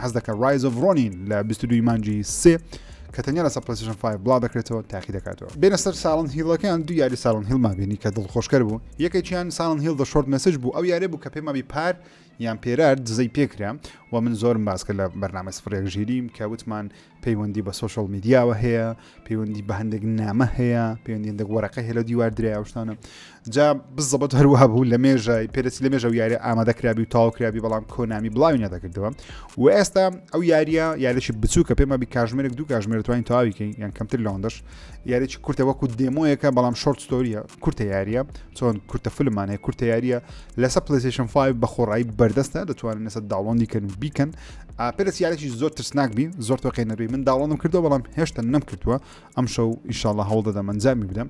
حەز دەکە Rise of Ronin لە 22 مانجی 3 کە تەنیا لەسەر PlayStation 5 بڵاو دەکرێتەوە تاقی دەکاتەوە. بێنە سەر Silent Hill-ەکان دوو یاری Silent Hill مابینی کە دڵخۆشکەر بوو. یەکێکیان Silent Hill The Short Message بوو، ئەو یارێ بوو کە پێم مابی پار یان پێرار دزەی پێکرا و من زۆرم باس کرد لە بەرنامە سفرێک ژیریم کە وتمان پەیوەندی بە سوشال میدیاوە هەیە، پەیوەندی بە هەندێک نامە هەیە، پەیوەندی هەندێک وەرەقە هەیە لە دیوار درێ ئەو شتانە. جا بزەبەت هەروەها بوو لە مێژای پێرەچی لە مێژە یاری ئامادەکرابی و تاواکرابی بەڵام کۆنامی بڵاوی نەدەکردەوە و ئێستا ئەو یاریەکی بچوو کە پێم مابی کاژمێرێک دوو کاژمێر توانین تەواویکەین یان کەمتر لەوەندەش یاریی کورتە وەکو دێمۆیەکە بەڵام شۆرت ستۆریە کورتە یاریە چۆن کورتە فیلمانەیە کورتە یاریە لەسەر PlayStation 5 بە خۆڕایی بەردەستە دەتوانن لەسەر داوڵۆندی کەن و بیکەن. پێرەچ یاریی زۆر ترسناک بی زۆر تۆقی نەروی من داوڵۆندم کردەوە بەڵام هێشتا نەمکردووە ئەم شەو ئینشاڵڵا هەوڵ دەدەم ئەنجامی بدەم.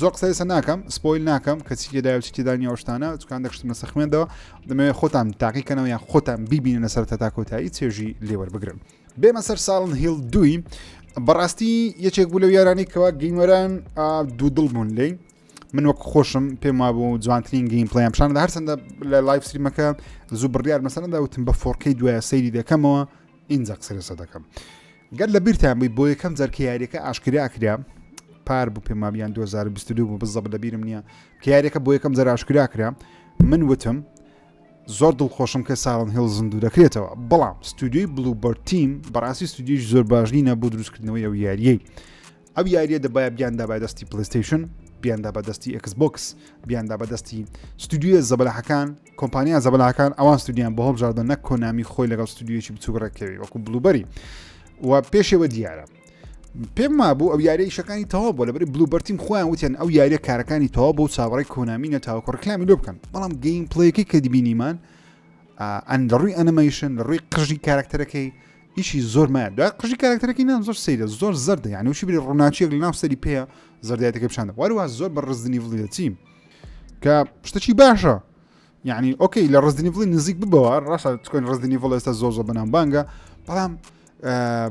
زۆر قسە ناکەم سپۆیل ناکەم کە چی تێدایە و چی تێدا نیە ئەو شتانە چکان دەکشتم لە سەخمێنەوە دەمەوێت خۆتان تاقیکەنەوە یان خۆتان بیبینن لەسەر تا کۆتایی چێژی لێوەربگرن. بێمە سەر Silent Hill 2 بەڕاستی یەکێک بوو لەو یارانی کەوا گەیمەران دوو دڵ بوون لێی من وەک خۆشم پێم وابوو جوانترین گەیم پڵیان پیشاندا هەرچەندە لە لایڤ ستریمەکە زوو بڕیار مەسەلەندا وتم بە 4K دوایە سەیری دەکەمەوە ئینجا قسەرسە دەکەم. گەر لە بیرتان بووی بۆ یەکەم جارکە یاریەکە ئاشکرا کرا پار بوو پێم وابیان 2022 بوو بزەبە لە بیرم نییە کە یاریەکە بۆ یەکەم جار ئاشکرا کرا من وتم زۆر دڵخۆشم کە Silent Hill زیندوو دەکرێتەوە بەڵام ستودیۆی Bluebird Team بەڕاستی ستودیۆی زۆر باش نینە بۆ دروستکردنەوەی ئەو یاریەی ئەو یاریە دەبایە بیاندا بەدەستی PlayStation بیاندا بەدەستی Xbox بیاندا بەدەستی ستودیۆ زەبەلاحەکان کۆمپانیا زەبەلاحەکان ئەوان ستودیان بە هەڵبژاردە نەک کۆنامی خۆی لەگەڵ ستودیۆیەکی بچووک ڕێکەوی وەکو بلوبەری و پێشەوە دیارە پێم مابوو ئەو یاریە ئیشەکانی تەواو بۆ لەبەری Bluebird Team خۆیان وتیان ئەو یاریە کارەکانی تەواو بۆ چاوەڕێی کۆنامی نەتاوەکو ڕکلامی لێ بکەن بەڵام گەیم پڵەیەکەی کە دیبینیمان ئەن لە ڕووی ئەنیمەیشن لە ڕووی قژی کارکتەرەکەی ئیشی زۆر مایە دوای قژی کارکتەرەکەی نام زۆر سەیرە زۆر زەردە یعنی وشی بری ڕووناچیەک لە ناو سەری پێیە زەردایەتەکە پیشاندا وەروە زۆر بە ڕزدنی ڤڵی دەچیم کە شتێکی باشە یعنی ئۆکەی لە ڕزدنی ڤڵی نزیک ببەوە ڕاشە چکۆین ڕزدنی ڤڵ ئێستا زۆر بەنام بانگە بەڵام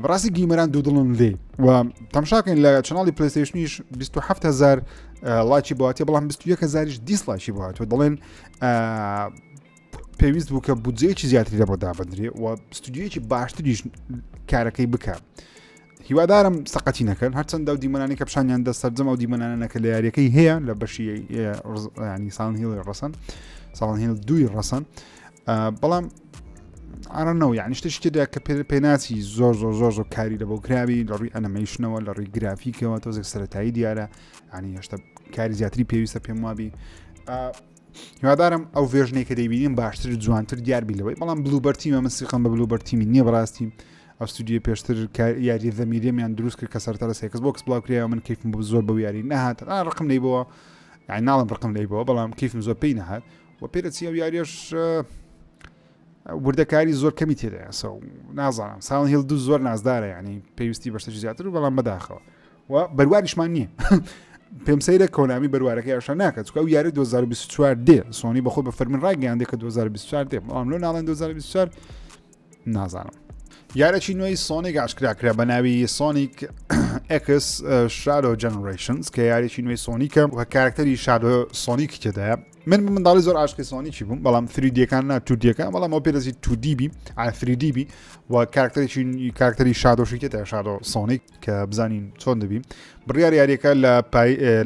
بەڕاستی گیمەران دوو دڵن لێ و تەماشاکەین لە چناڵی پلەیستیشنیش 27000 لایکی بۆهاتیە بەڵام 21000 دیسلایکی بۆهاتوە دەڵێن پێویست بوو کە بودجەیەکی زیاتری لە بۆ دابدرێ و ستودیۆیەکی باشتریش کارەکەی بکە هیوادارم سەقەتی نەکەن هەرچەندە و دیمەنانی کە پیشانیان دە سەرجەم ئەو دیمەنانەکە لە یاریەکەی هەیە لە بەشی ینی Silent Hill ڕەسەن Silent Hill 2 ڕەسەن بەڵام ئارەنەوە یعنی شتێکی تێدا کە پێناچی زۆر کاری لە بۆ کراوی لە ڕووی ئەنیمەیشنەوە لە ڕووی گرافیکەوە تۆزێک سەرەتایی دیارە ینی هێشتا کاری زیاتری پێویستە پێم وابی هیوادارم ئەو ڤێژنەی کە دەیبینیم باشتر جوانتر دیاربی لەوەی بەڵام Bluebird Team من سیقم بە Bluebird Team نییە بەڕاستی ئەو ستودیۆ پێشتر یاری دەمیرێمیان دروست کرد کە سەرتا لە Xbox بڵاو کرایەوە من کەیفم بۆ زۆر بەو یاری نەهات ڕقم لێی بەوە یعنی ناڵم ڕقم لێی بەوە بەڵام کەیفم زۆر پێی نەهات و پێرەچی ئەو یاریەش وردەکاری زۆر کەمی تێدایە سە نازانم Silent Hill 2 زۆر نازدارە یعنی پێویستی بەشتێکی زیاتر و بەڵام بەداخەوە و بەرواریشمان نییە پێم سەیرە کۆنامی بەروارەکەی ئەوشە ناکات چکە ئەو یاری 2024 دێ سۆنی بەخۆ بە فەرمین ڕاگەیاندێ کە 2024 دێ بەڵام لۆ ناڵێن 2024 نازانم یارێکی نوێی سۆنیک ئاشکراکرا بە ناوی Sonic X Shadow Generations کە یارێکی نوێی سۆنیکە و کارکتەری شادۆ سۆنیک تێدایە من منداڵی زۆر عاشقی سۆنیکی بووم بەڵام 3Dەکان نا 2Dەکان بەڵام ئەو پێدەچی 2D على 3D و کارکتەری شادۆشی تێدایە شادۆ سۆنیک کە بزانین چۆن دەبی بڕیار یاریەکە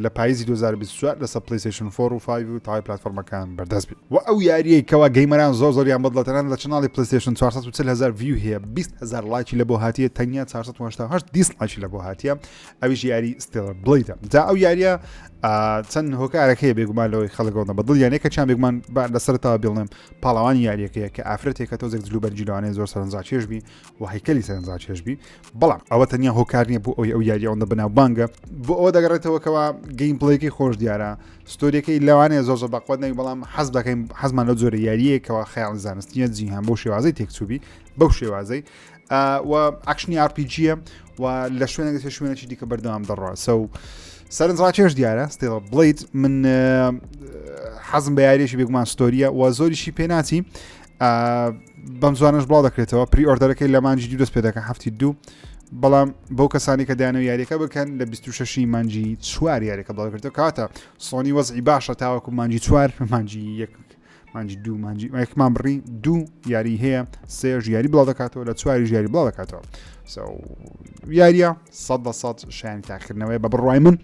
لە پاییزی 2024 لەسەر PlayStation 4 و 5 و تاوای پلتفۆرمەکان بەردەست بێت و ئەو یاریەی کەوا گەیمەران زۆریان بەدڵەتەنان لە چناڵی PlayStation 440,000 ڤیو هەیە 200,000 لایکی لە بۆ هاتیە تەنیا 488 دیسلایکی لە بۆ هاتیە ئەویش یاری ستێلەر بڵیدە جا ئەو یاریە چەند هۆکارەکەی بێگومان لەوەی خەڵکەوە بەدڵ یانەیە کە چیان بێگومان لەسەرتەوە بڵێم پاڵەوانی یاریەکەیە کە ئافرەتێکە تۆزێک جلوبەرجیلوانەیە زۆر سەرنجاچێژبی و هەیکەلی سەرنجاچێژبی بەڵام ئەوە تەنیا هۆکار نییە بۆ ئەو یاریە ئەوەندە بەناو بانگە بۆ ئەوە دەگەڕێتەوەکەوە گەیم پڵەیەکی خۆش دیارە ستۆریەکەی لەوانەیە زۆر بەقوت نەوی بەڵام حەز دەکەین حەزمان لە جۆرە یاریەکەوە خەیاڵ زانستیە جیهان بۆ شێوازەی تێکچووبی بەو شێوازەی و ئاکشنی RPG و لە شوێنێک شوێنێکی دیکە بەردەوام دەڕۆ سەرنجڕاکێش دیارە ستێڵە بڵیت من حەزم بە یاریەکی بێگومان ستۆریە و زۆریشی پێناچی بەم زوانش بڵاو دەکرێتەوە پری ئۆردەرەکەی لە مانجی 2 دەست پێ دەکە هەفتی 2 بەڵام بەو کەسانی کە دایانەوە یاریەکە بکەن لە 26 مانجی 4 یاریەکە بڵاو دەکرێتەوە کاتە سۆنی وەزعی باشە تاوەکو مانجی 4 مانجی مانجی دوو مانجی یەکمان بڕی دوو یاری هەیە سێژ یاری بڵاو دەکاتەوە لە چواری ژیاری بڵاو دەکاتەوە یاریە 100% شایانی تاخیرنەوەی بە بڕوای من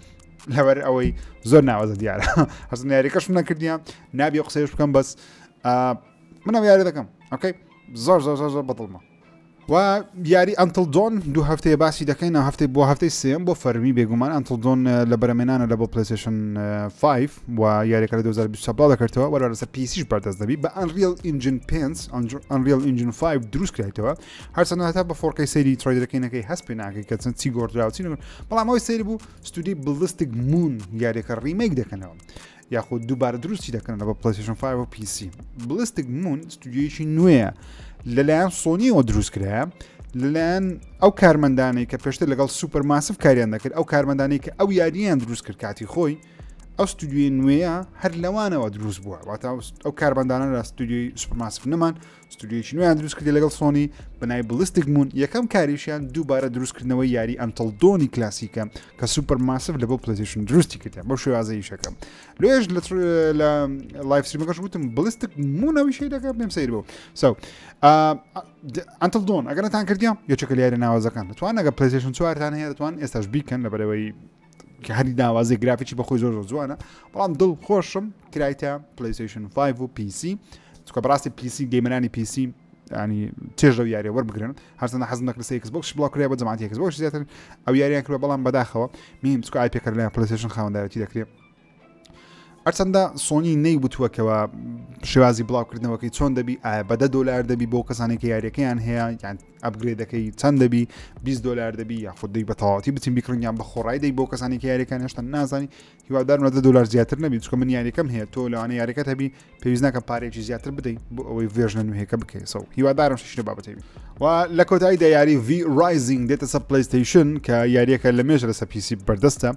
لەبەر ئەوەی زۆر ناوازە دیارە هەستن یاریەکەشم نەکردیان نابێ قسەیش بکەم بەس منەوە یاری دەکەم ئۆکەی زۆر بەدڵمە و یاری ئەنتل دۆن دوو هەفتەیە باسی دەکەین هەفتەی بۆ هەفتەی سێم بۆ فەرمی بێگومان ئەنتل دۆن لە بەرەمێنانە لە بۆ پلیستیشن 5 و یاریەکە لە 2020 بڵاو دەکردەوە وەرە لەسەر پیسیش بەردەست دەبی بە ئەنریل ئینجن 5 ئەنریل ئینجن 5 دروست کراوەوە هەرچەندە هەتا بە فۆرکەی سەیری ترایدەکەینەکەی هەست پێ ناکەی کە چەند چی گۆڕدراوچی بەڵام ئەوەی سەیری بوو ستودی بلستیک مون یاریەکە ڕیمەیک دەکەنەوە یاخود دووبارە درستی دەکەن لە بە پلیستیشن 5 و پیسی بلستیک مون ستودیۆیەکی نوێیە لەلایەن سۆنیەوە دروست کرایە لەلایەن ئەو کارمەندانەی کە پێشتر لەگەڵ سوپەر ماسف کاریان دەکرد ئەو کارمەندانەی کە ئەو یاریان دروست کرد کاتی خۆی ئەو ستودیۆی نوێیە هەر لەوانەوە دروست بووە واتە ئەو کارمەندانە لە ستودیۆی سوپەرماسف نەمان ستودیۆیەکی نوێیان دروست کردی لەگەڵ سۆنی بەنای بلستیک مون یەکەم کاریشیان دووبارە دروستکردنەوەی یاری ئەنتل دۆنی کلاسیکە کە سوپەر ماسف لە بۆ پلیستیشن دروستی کردیان بۆ شێوازەی شەکەم لێش لە لایڤ ستریمەکەش وتم بلستیک مونەوەی شەی دەکەم پێم سەیر بوو ئەنتل دۆن ئەگەر نەتان کردیان یەکێکە لە یاری ناوازەکان دەتوان ئەگە پلیستیشن 4تان هەیە دەتوان ئێستاش بیکەن لەبەرەوەی کە هەری ناوازی گرافیکی بەخۆی زۆر جوانە بەڵام دڵ خۆشم کرایتە پلیستیشن 5 و پیسی چکە بەڕاستی پیسی گەیمەرانی پیسی ینی چێژ لەو یاریە وەربگرن هەرچەندە حەزم دەکرد سە ئێکسبۆکس بڵاو کرێ بە جەماعەتی ئێکسبۆکس زیاتر ئەو یاریان کرد بەڵام بەداخەوە میم چکە ئای پێکەر لە پلیستیشن خاوەندایەتی دەکرێت هەرچەندە سۆنی نەیبوتووەکەوە شێوازی بڵاوکردنەوەکەی چۆن دەبی بە $10 دەبی بۆ کەسانێکی یاریەکەیان هەیە یان ئەپگرێدەکەی چەند دەبی $20 دەبی یاخود دەی بە تەواوەتی بچین بیکڕنیان بە خۆڕای دەی بۆ کەسانێکی یاریەکان هێشتا نازانی هیوادارم $10 زیاتر نەبی چکە من یاریەکەم هەیە تۆ لەوانە یاریەکەت هەبی پێویست ناکە پارێکی زیاتر بدەیت بۆ ئەوەی ڤێژنە نوێیەکە بکەیت سەو هیوادارم شتە بابەتەبی و لە کۆتاییدا یاری V Rising دێتە سەر پلیستیشن کە یاریەکە لە مێژ لەسەر پیسی بەردەستە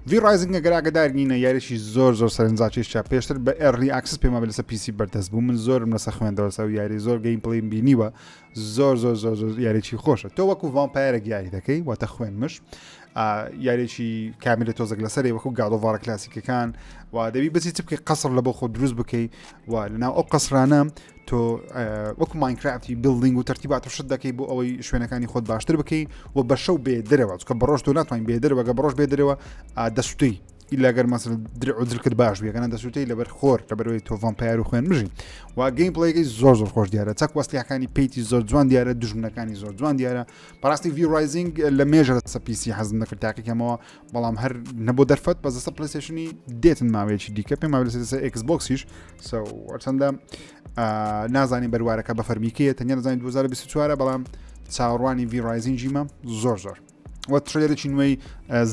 V Rising ئەگەر ئاگادار نینە یاریشی زۆر سەرنجاچیشە پێشتر بە ئەرلی ئاکسس پێما لەسەر پیسی بەردەست بوو من زۆرم لەسەر خوێندەوە سەو یاری زۆر گەیم پڵیم بینیوە زۆر یاریی خۆشە تۆ وەکو ڤامپایرێک یاری دەکەی واتە خوێنمش یاریی کامیلە تۆزەک لەسەری وەکو گاڵۆڤارە کلاسیکەکان و دەبی بچی چ بکەی قەسڕ لە بۆ خۆ دروست بکەی و لەناو ئەو قەسرانە تۆ وەکو ماینکرافتی بیلدینگ و تەرتیبات و شت دەکەی بۆ ئەوەی شوێنەکانی خۆت باشتر بکەی و بە شەو بێدرەوە چکە بەڕۆژ تۆ ناتوانین بێدرەوە گە بەڕۆژ بێدرەوە دەسوتەی ئیلاگەر مەسەر درعودر کرد باش بیەکەنە دەسوتەی لەبەر خۆر لەبەرەوەی تۆ ڤامپایر و خوێن مژی و گەیم پڵەیەکەی زۆر خۆش دیارە چەک وەستیەکانی پیتی زۆر جوان دیارە دژمنەکانی زۆر جوان دیارە بەڕاستی V Rising لە مێژە لەسەر پیسی حەزم نەکرد تاقیکەمەوە بەڵام هەر نەبوو دەرفەت بەس لەسەر پلیستیشنی دێتن ماوەیەکی دیکە پێم لەسەر ئێکسبۆکسیش چەندە نازانی بەروارەکە بە فەرمیکەیە تەنیا نزانین 2024 بەڵام چاوەڕوانی V Rising جیمە زۆر و ترێلێکی نوێی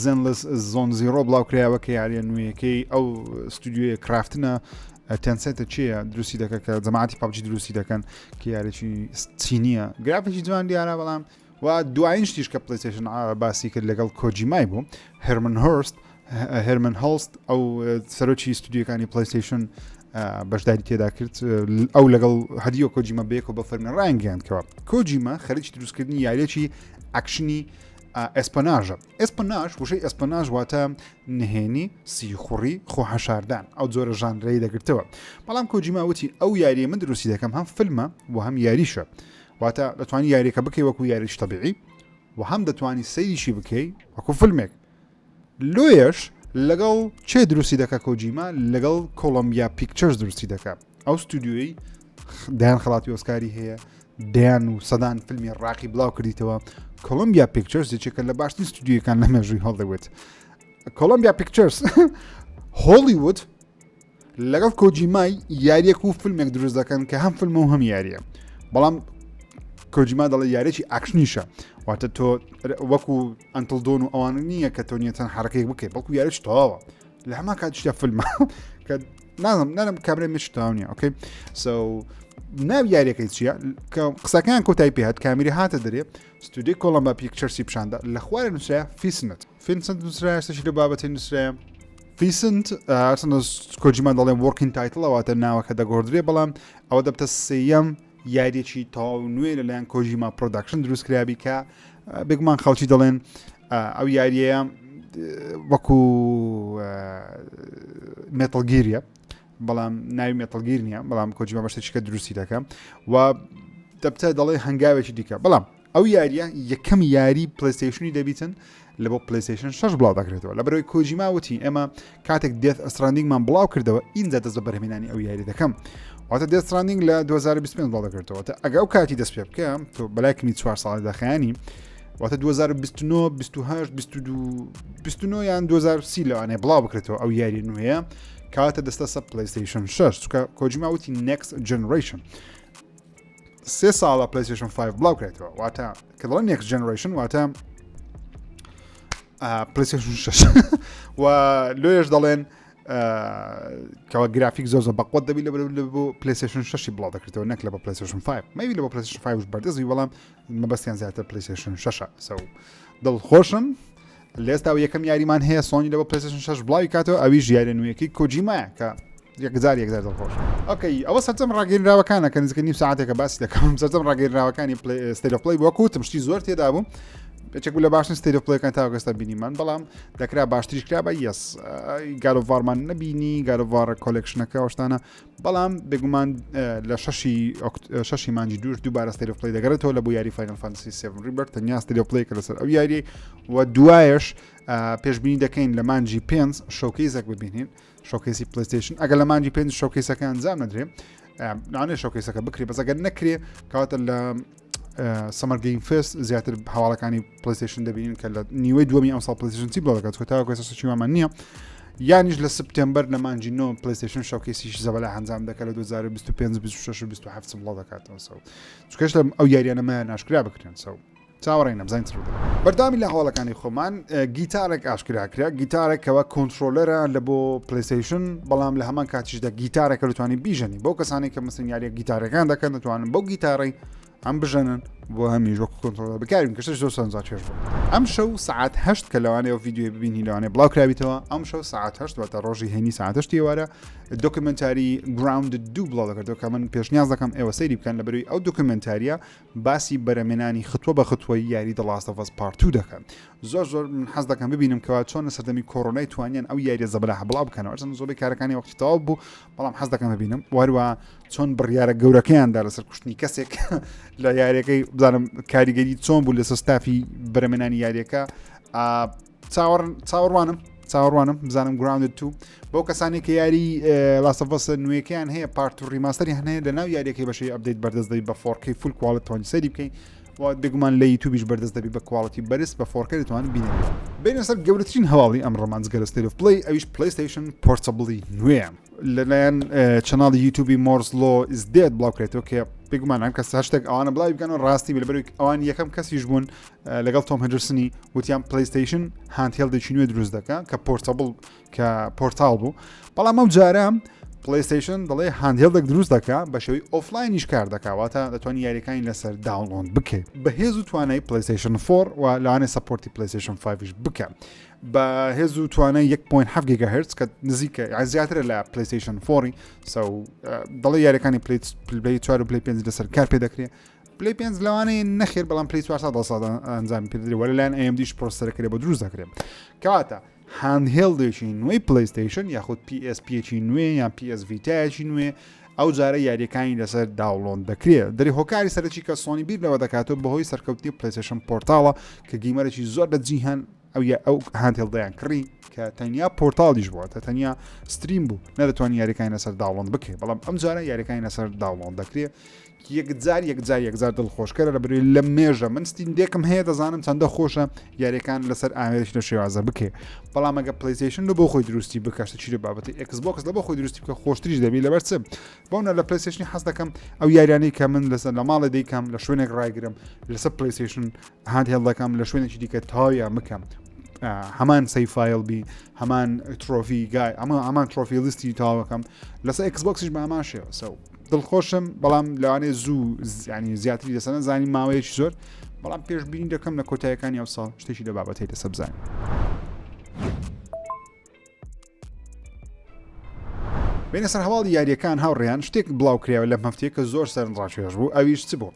زێنلس زۆن زیرۆ بڵاو کراوە کە یاریە نوێیەکەی ئەو ستودیۆیە کرافتنە تەنسێتە چییە دروستی دەکە کە جەماعەتی پابجی دروستی دەکەن کە یارێکی چینیە گرافێکی جوان دیارە بەڵام و دوایین شتیش کە پلیستیشن باسی کرد لەگەڵ کۆجیمای بوو هێرمن هەڵست ئەو سەرۆکی ستودیۆکانی پلیستیشن بەشداری تێدا کرد ئەو لەگەڵ هەدیۆ کۆجیمە بێک و بە فەرمی ڕایانگەیاندکەوە کۆجیمە خەریکی دروستکردنی یاریەکی ئەکشنی ئەسپەناژە ئەسپەناژ وشەی ئەسپەناژ واتە نهێنی سیخوڕی خۆحەشاردان ئەو جۆرە ژانرەی دەگرتەوە بەڵام کۆجیما وتی ئەو یاریە من دروستی دەکەم هەم فیلمە و هەم یاریشە واتە دەتوانی یاریەکە بکەی وەکو یاریش تەبیعی و هەم دەتوانی سەیریشی بکەی وەکو فیلمێک لۆیەش لەگەڵ چێ دروستی دەکە کۆجیما لەگەڵ کۆلۆمبیا پیکچرز دروستی دەکات ئەو ستودیۆی دایان خەڵاتی ئۆسکاری هەیە دەیان و سەدان فیلمی ڕاقی بڵاو کردیتەوە کۆلۆمبیا پیکچرز یەکێکە لە باشترین ستودیۆکان لە مێژووی هۆلیوود کۆلۆمبیا پیکچرز هۆلیوود لەگەڵ کۆجیمای یاریەک و فیلمێک دروست دەکەن کە هەم فیلم و هەم یاریە بەڵام کۆجیما دەڵێ یاریێکی ئاکشنیشە واتە تۆ وەکو ئەنتل دۆن و ئەوان نییە کە تۆ نیەتەن حرەکەی بکەیت بەڵکو یاریش تەواوە لە هەما کاتیشتە فیلمە کە نازم کابرای مێش تاو نییە ئۆکەی ناو یاریەکەی چییە کە قسەکان کۆتای پێهات کامیری هاتە دەرێ ستودیۆی کۆلۆمبیا پیکچرسی پیشاندا لە خوارە نووسرایە فینسنت نووسرایە شتێکی لە بابەتی نووسرایە فیسنت کۆجیما دەڵێن وەرکین تایتڵەواتە ناوەکە دەگۆڕدرێ بەڵام ئەوە دەبتە سێیەم یاریێکی تەواو نوێ لەلایەن کۆجیما پرۆداکشن دروستکرابی کە بێگومان خەڵکی دەڵێن ئەو یاریەیە وەکو مێتڵگیریە بەڵام ناوی مێتەڵگیر نییە بەڵام کۆجیما بەشتێکیکە دروستی دەکەم و دەبتە دەڵێ هەنگاوێکی دیکە بەڵام ئەو یاریە یەکەم یاری پلیستیشنی دەبیتن لە بۆ پلیستیشن 6 بڵاو دەکرێتەوە لە بەرەوەی کۆجیما وتی ئێمە کاتێک دێت ئەستراندینگمان بڵاو کردەوە ئینجا دەست بە بەرهێنانی ئەو یاری دەکەم واتە دێت ئەستراندینگ لە 2025 بڵاو دەکرێتەوە ئەگە ئەو کاتی دەست پێ بکەم تۆ بەلایکمی 4 ساڵی دەخایانی واتە 2029 28 22 یان 2030 لەوانەیە بڵاو بکرێتەوە ئەو یاری نوێیە کاتە دەستە سە پلیستیشن 6 چونکە کۆجیما وتی next generation 3 ساڵە پلیستیشن 5 بڵاو کرێتەوە واتە کە دەڵێن next generation واتە پلیستیشن 6 و لۆیش دەڵێن کەەوە گرافیک زۆر بەقوت دەبی لە بۆ پلیستیشن 6 بڵاو دەکرێتەوە نەک لە بە پلیستیشن 5 مەوی لە بە پلیستیشن 5 بەردەزی بەڵام مەبەستیان زیاتر پلیستیشن 6 سو دڵخۆشم لێستا و یەکەم یاریمان هەیە سۆنی لە بە پلیستیشن 6 بڵاوی کاتەوە ئەوی ژیارە نوێیەکی کۆجیمایە کە یەکجار دڵخۆش ئۆکەی ئەوە سەرجەم ڕاگەیراوەکانە کە نزیکە نیم ساعتێکە باسی دەکەم سەرجەم ڕاگەیراوەکانی ستیت ئۆف پڵەی بووەکوتم شتی زۆر تێدا بوو بچێک لە باشن ستیت ئۆف پڵەیەکان تاوەگەستا بینیمان بەڵام دەکرا باشتریش کرا بە یەس گارۆڤارمان نەبینی گارۆڤارە کۆلێکشنەکە ئەوشتانە بەڵام بێگومان لە 6 مانجی دووبارە ستیت ئۆف پڵەی دەگەڕێتەوە لە بۆ یاری فاینەل فانتەسی 7 ریبەرت تەنیا ستیت ئۆف پڵەیەکە لەسەر ئەو یاری و دوایش پێشبینی دەکەین لە مانجی 5 شۆکەیزێک ببینین شۆکەیسی پلیستیشن ئەگەر لە مانجی 5 شۆکەیسەکە ئەنجام نەدرێ نانێ شۆکەیسەکە بکرێ بەزەگەر نەکرێ کاتە لە سەمەر گەیم فێست زیاتر هەواڵەکانی پلیستیشن دەبینین کە لە نیوەی دووەمی ئەم ساڵ پلیستیشن چی بڵاو دەکات کۆتاوە کۆسەچیوامان نییە یانیش لە سپتێمبەر لە مانجی 9 پلیستیشن شۆکەیسیش زەبەلا ئەنجام دەکات لە 2025 26 و 27 بڵاو دەکاتەوە سەو چکەش لە ئەو یاریانەمە ناشکرا بکرێن سەو چاوەڕێ نەبزانین چ بەردامی لە هەواڵەکانی خۆمان گیتارێک ئاشکراکرا گیتارێک کەەوە کۆنتترۆلەرە لە بۆ پلیستیشن بەڵام لە هەمان کاتیشدا گیتارێکە دەتوانین بیژەنی بۆ کەسانی کە مەسن یاریە گیتارەکان دەکەن دەتوانن بەو گیتارەی ئەم بژەنن بۆ هەمیش وەکو کۆنتترۆلەر بکارین کەشتش زۆر سەنجا چێژ بوو ئەم شەو ساعت 8 کە لەوانەیە ڤیدیۆ ببینی لەوانەیە بڵاو کراویتەوە ئەم شەو ساعت 8 واتە ڕۆژی هێنی ساعت 8 وارە دۆکمنتاری گراوند دوو بڵاو دەکردەوە کە من پێشنیاز دەکەم ئێوە سەیری بکەن لە بەروی ئەو دۆکمنتاریە باسی بەرەمێنانی خطوە بە خطوەی یاری The Last of Us Part 2 دەکەن زۆر من حەز دەکەم ببینم کەوا چۆن لە سەردەمی کۆڕۆنای توانیان ئەو یاریە زەبەلا بڵاو بکەنەوە ئەرچەند زۆربەی کارەکانی وەختی تەواو بوو بەڵام حەز دەکەم ببینم وەروە چۆن بڕیارە گەورەکەیاندا لەسەر کوشتنی کەسێک لە یاریەکەی بزانم کاریگەری چۆن بوو لەسەر ستافی بەرەمێنانی یاریەکە چاوەڕوانم بزانم گراوند تو بۆ کەسانی کە یاری لاسەڤەس نوێیەکەیان هەیە پارت و ریماستەری هەنەیە لە ناو یاریەکەی بەشەی ئەپدەیت بەردەستدەی بە 4K فول کوالت توانی سەری بکەین و بێگومان لە یوتیوبیش بەردەست دەبی بە کوالتی بەرز بە 4K دەتوانن بینێت بینە سەر گەورەترین هەواڵی ئەم ڕۆمانزگە لە ستیت ئۆف پڵەی ئەویش پلیستیشن پۆرتەبڵی نوێیە لەلایەن چەناڵی یوتیوبی مۆرز لۆ ئیز دێت بڵاوکرێتەوە کە بێگومان ئەم کەس هەشتێک ئەوانە بڵاوی بکەنەوە ڕاستی بەرەوەی ئەوان یەکەم کەسیش بوون لەگەڵ تۆم هەندرسنی وتیان پلیستیشن هاندهێڵدێکی نوێ دروست دەکات کە پۆرتەبڵ کە پۆرتال بوو بەڵام ئەم جارە پلیستیشن دەڵێ هاندهێڵدێک دروست دەکات بە شێوەی ئۆفلاینیش کار دەکاتواتە دەتوانانی یاریەکانی لەسەر داونلۆد بکەیت بە هێز و توانای پلیستیشن 4 و لەوانێ سەپۆرتی پلیستیشن 5ش بکە بە هێز و توانای 1.7 گیگاهرتز کە نزیکە زیاترە لە پلیستیشن 4 دەڵێ یاریەکانی پلی 4 و پلی 5 لەسەر کار پێ دەکرێت پلی 5 لەوانەیە نەخێر بەڵام پلی 400 ئەنجام پێدرێت وە لەلایەن AMDش پرۆسەرەکرێت بۆ دروست دەکرێت کەواتە هاندهێڵدێکی نوێی پلیستیشن یاخود PSP-ی نوێ یان PS Vita-یەکی نوێ ئەو جارە یاریەکانی لەسەر داوڵۆن دەکرێت دەری هۆکاری سەرەکی کە سۆنی بیر لەوە دەکاتەوە بەهۆی سەرکەوتنی پلیستیشن پۆرتاڵە کە گیمەرێکی زۆر لە جیهان ئەو هاندهێڵدەیان کڕی کە تەنیا پۆرتاڵیش بووە تەنیا ستریم بوو نەدەتوانانی یاریەکانی لەسەر داوڵۆن بکرێت بەڵام ئەم جارە یاریەکانی لەسەر داوڵۆن دەکرێت یەکجار دڵخۆشکەرە لە بەروی لە مێژە من ستیندێکم هەیە دەزانم چەندە خۆشە یاریەکان لەسەر ئامێرش لە شێوازە بکێ بەڵام ئەگە پلیستیشن لە بۆ خۆی دروستی بکەشتە چی لە بابەتی Xbox لە بۆ خۆی دروستی بکە خۆشتریش دەبی لەبەر چ بۆنە لە پلیستیشنی حەز دەکەم ئەو یاریانەی کە من لەسەر لە ماڵی دەیکەم لە شوێنێک ڕایگرم لەسەر پلیستیشن هاندهێڵ دەکەم لە شوێنێکی دیکە تاویان بکەم هەمان سەیفایل بی هەمان ترۆفی گای ئەمان ترۆفی لیستی تاوەکەم لەسەر Xboxیش بە ئاماشەوە سەو دڵخۆشم بەڵام لەوانێ زوو ینی زیاتری دەسەنە زانی ماوەیەکی زۆر بەڵام پێشبینی دەکەم لە کۆتاییەکانی ئەو ساڵ شتێکی لە بابەتەی لەسەر بزانین بینە سەر هەواڵی یاریەکان هاوڕێیان شتێک بڵاوکراوە لەم هەفتەیە کە زۆر سەرنجڕاکێش بوو ئەویش چ بوو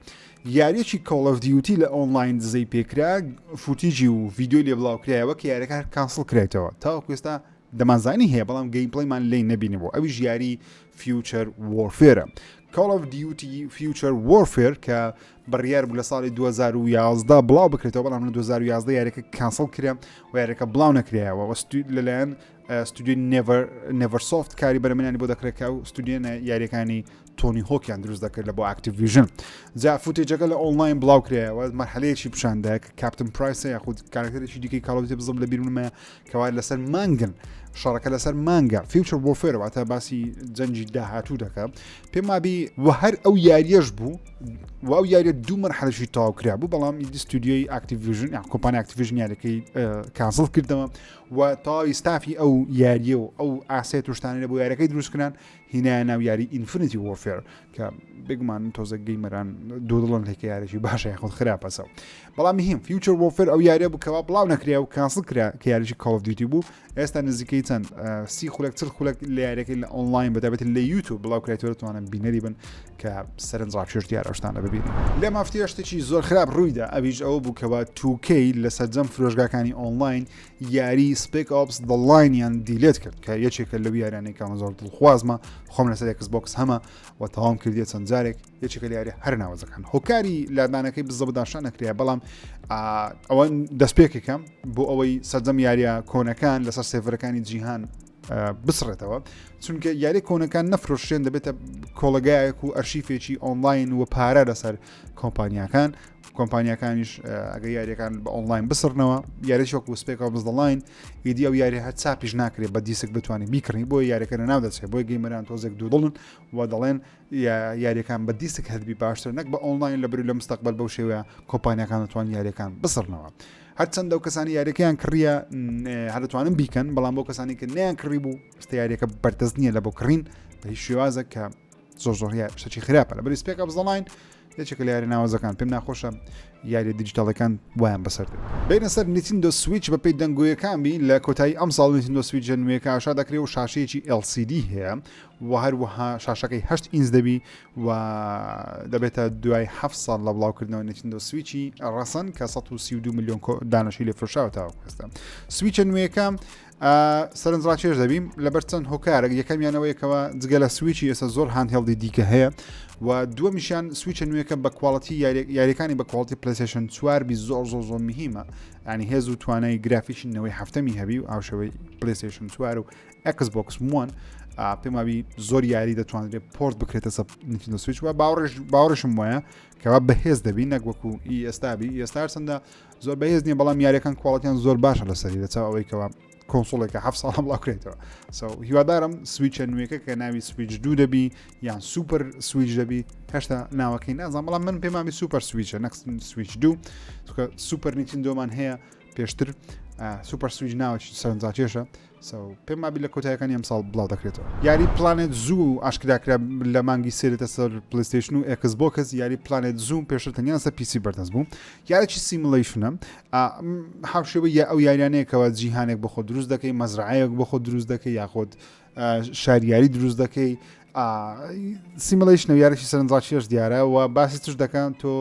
یاریەکی Call of Duty لە ئۆنلاین دزەی پێکرا فوتیجی و ڤیدیۆ لێ بڵاوکرایەوە کە یاریەکە کانسڵ کرێتەوە تاوەکو ئێستا دەمانزانی هەیە بەڵام گەیم پڵەیمان لێی نەبینەوە ئەوی ژیاری فیوچر وۆرفێرە Call of Duty Future Warfare کە بڕیار بوو لە ساڵی 2011 بڵاو بکرێتەوە بەڵام لە 2011 یاریەکە کانسڵ کرا و یاریەکە بڵاو نەکرایەوە لەلایەن ستودیۆی نێڤەرسۆفت کاری بەرەمێنانی بۆ دەکرێت و ستودیۆ یاریەکانی تۆنی هۆکیان دروست دەکرد لە بۆ ئاکتیڤیژن جا فوتێجەکە لە ئۆنلاین بڵاو کرایەوە مەرحەلەیەکی پیشاندایە کە کاپتن پرایسە یاخود کارکتەرێکی دیکەی کاڵۆتی بزڵ لە بیرونمە کەوای لەسەر مانگن شەڕەکە لەسەر مانگە فیوچر وۆرفێر واتە باسی جەنجی داهاتوو دەکات پێم وابی و هەر ئەو یاریەش بوو و ئەو یاریە دوو مەرحەلەشی تەواو کرا بوو بەڵام ستودیۆی ئاکتیڤیژن یان کۆمپانیای ئاکتیڤیژن یاریەکەی کانسڵ کردەوە و تەواوی ستافی ئەو یاریە و ئەو ئاسێت و شتانە بۆ یاریەکەی دروستکردن هینایە ناو یاری ئینفینیتی وۆرفێر کە بگومان تۆزە گەیمەران دوو دڵن لێکە یاریی باشە یاخود خراپەسەوە بەڵام هیم فیوچر وۆرفێر ئەو یاریە بوو کەوا بڵاو نەکریا و کانسڵ کرا کە یاریی Call of Duty بوو ئێستا نزیکەی چەند 30 خولەک 40 خولەک لە یاریەکەی لە ئۆنلاین بەتابەتی لە یوتیوب بڵاو کرایتەوە دەتوانن بینەری بن کە سەرنجڕاکێش دیارە ئەو شتانە ببینن لێم هەفتەیە شتێکی زۆر خراپ ڕوویدا ئەویش ئەوە بوو کەوا 2K لە سەرجەم فرۆشگاکانی ئۆنلاین یاری Spec Ops The Line یان دیلێت کرد کە یەکێکە لەو یاریانەی زۆر دڵخوازمە خۆم لەسەر Xbox هەمە و تەواوم کردیە چەند جارێک یەکێکە لە یاری هەر ناوەزەکان هۆکاری لادانەکەی بزەبداشان نەکرێ بەڵام ئەوە دەستپێکێکم بۆ ئەوەی سەرجەم یاریە کۆنەکان لەسەر سێڤەرەکانی جیهان بسڕێتەوە چونکە یاری کۆنەکان نەفرۆشێن دەبێتە کۆڵگایەک و ئەرشیفێکی ئۆنلاین و پارە لەسەر کۆمپانیەکانیش ئەگە یاریەکان بە ئۆنلاین بسڕنەوە یاریشۆک و سپێک ئۆف دە لاین ئیدی ئەو یاری هەر چاپیش ناکرێت بە دیسک بتوانانی بیکڕنی بۆ یاریەکە ناو دەچێت بۆی گەیمەران تۆزێک دوو دڵن و دەڵێن یاریەکان بە دیسک هەدبی باشتر نەک بە ئۆنلاین لە بری لە مستەقبل بەو شێوەیە کۆمپانیەکان دەتوان یاریەکان بسڕنەوە هەرچەندە و کەسانی یاریەکەیان کڕیە هەردەتوانن بیکەن بەڵام بۆ کەسانی کە نیان کڕی بوو ستە یاریەکە بەردەست نییە لە بۆ کڕین بە هیچ شێوازە کە زۆر شتێکی خراپە لە بەری سپێک ئۆف دە لاین یەکێکە لە یاری ناوازەکان پێم ناخۆشە یاری دیجیتاڵەکان وایان بەسەر بینە سەر نیتیندۆ سویچ بە پێی دەنگۆیەکانبی لە کۆتایی ئەم ساڵ نیتیندۆ سویچ نوێیەکە ئاشا دەکرێت و شاشەیەکی LCD هەیە و هەروەها شاشەکەی 8 ئینچ دەبی و دەبێتە دوای 7 ساڵ لە بڵاوکردنەوە نیتیندۆ سویچی ڕەسەن کە 132 میلیۆن دانەشی لێ فرشاوە تاوە ئێستا سویچ نوێیەکە سەرنجڕاکێش دەبیم لەبەر چەند هۆکارێک یەکەمیانەوەیەکەوە جگە لە سویچی ئێستا زۆر هاندهێڵدی دیکە هەیە و دووەمیشیان سویچ نوێیەکە بە کواڵەتی یاریەکانی بە کواڵەتی پلەیستیشن 4 بی زۆر میهمە ینی هێز و توانای گرافیشنەوەی هەفتەمی هەبی و ئاوشەوەی پلەیستیشن 4 و Xbox One پێم وابی زۆر یاری دەتوانرێت پۆرت بکرێتە سەر نیتیندۆ سویچ و باوەڕشم وایە کەوا بەهێز دەبی نەک وەکو ئێستابی ئێستا چەندە زۆر بەهێز نییە بەڵام یاریەکان کواڵەتیان زۆر باشە لەسەری دەچەوە ئەوەی کەوا کۆنسۆڵێکە 7 ساڵ بڵاوکرێتەوە هیوادارم سویچە نوێیەکە کە ناوی سویچ 2 دەبی یان سوپەر سویچ دەبی هێشتا ناوەکەی نازان بەڵام من پێمامی سوپەر سویچە نەکس سویچ 2 سوپەر نیتیندۆمان هەیە پێشتر سوپەر سویچ ناوەی سەرنجاکێشە پێم وابی لە کۆتایەکانی ئەم ساڵ بڵاو دەکرێتەوە یاری پلانێت زوو ئاشکراکرا لە مانگی سێرێتە سەر پلەیستیشن و Xbox یاری پلانێت زوم پێشتر تەنیا سەر PC بەردەست بوو یارێکی سیمولیشنە هاوشێوە ئەو یاریانەیەکەوە جیهانێک بە خۆ دروست دەکەی مەزرعەیەک بە خۆ دروست دەکەی یاخۆت شاریاری دروست دەکەی سیمولیشن و یارێکی سەرنجاکێش دیارە و باسی تر دەکەن تۆ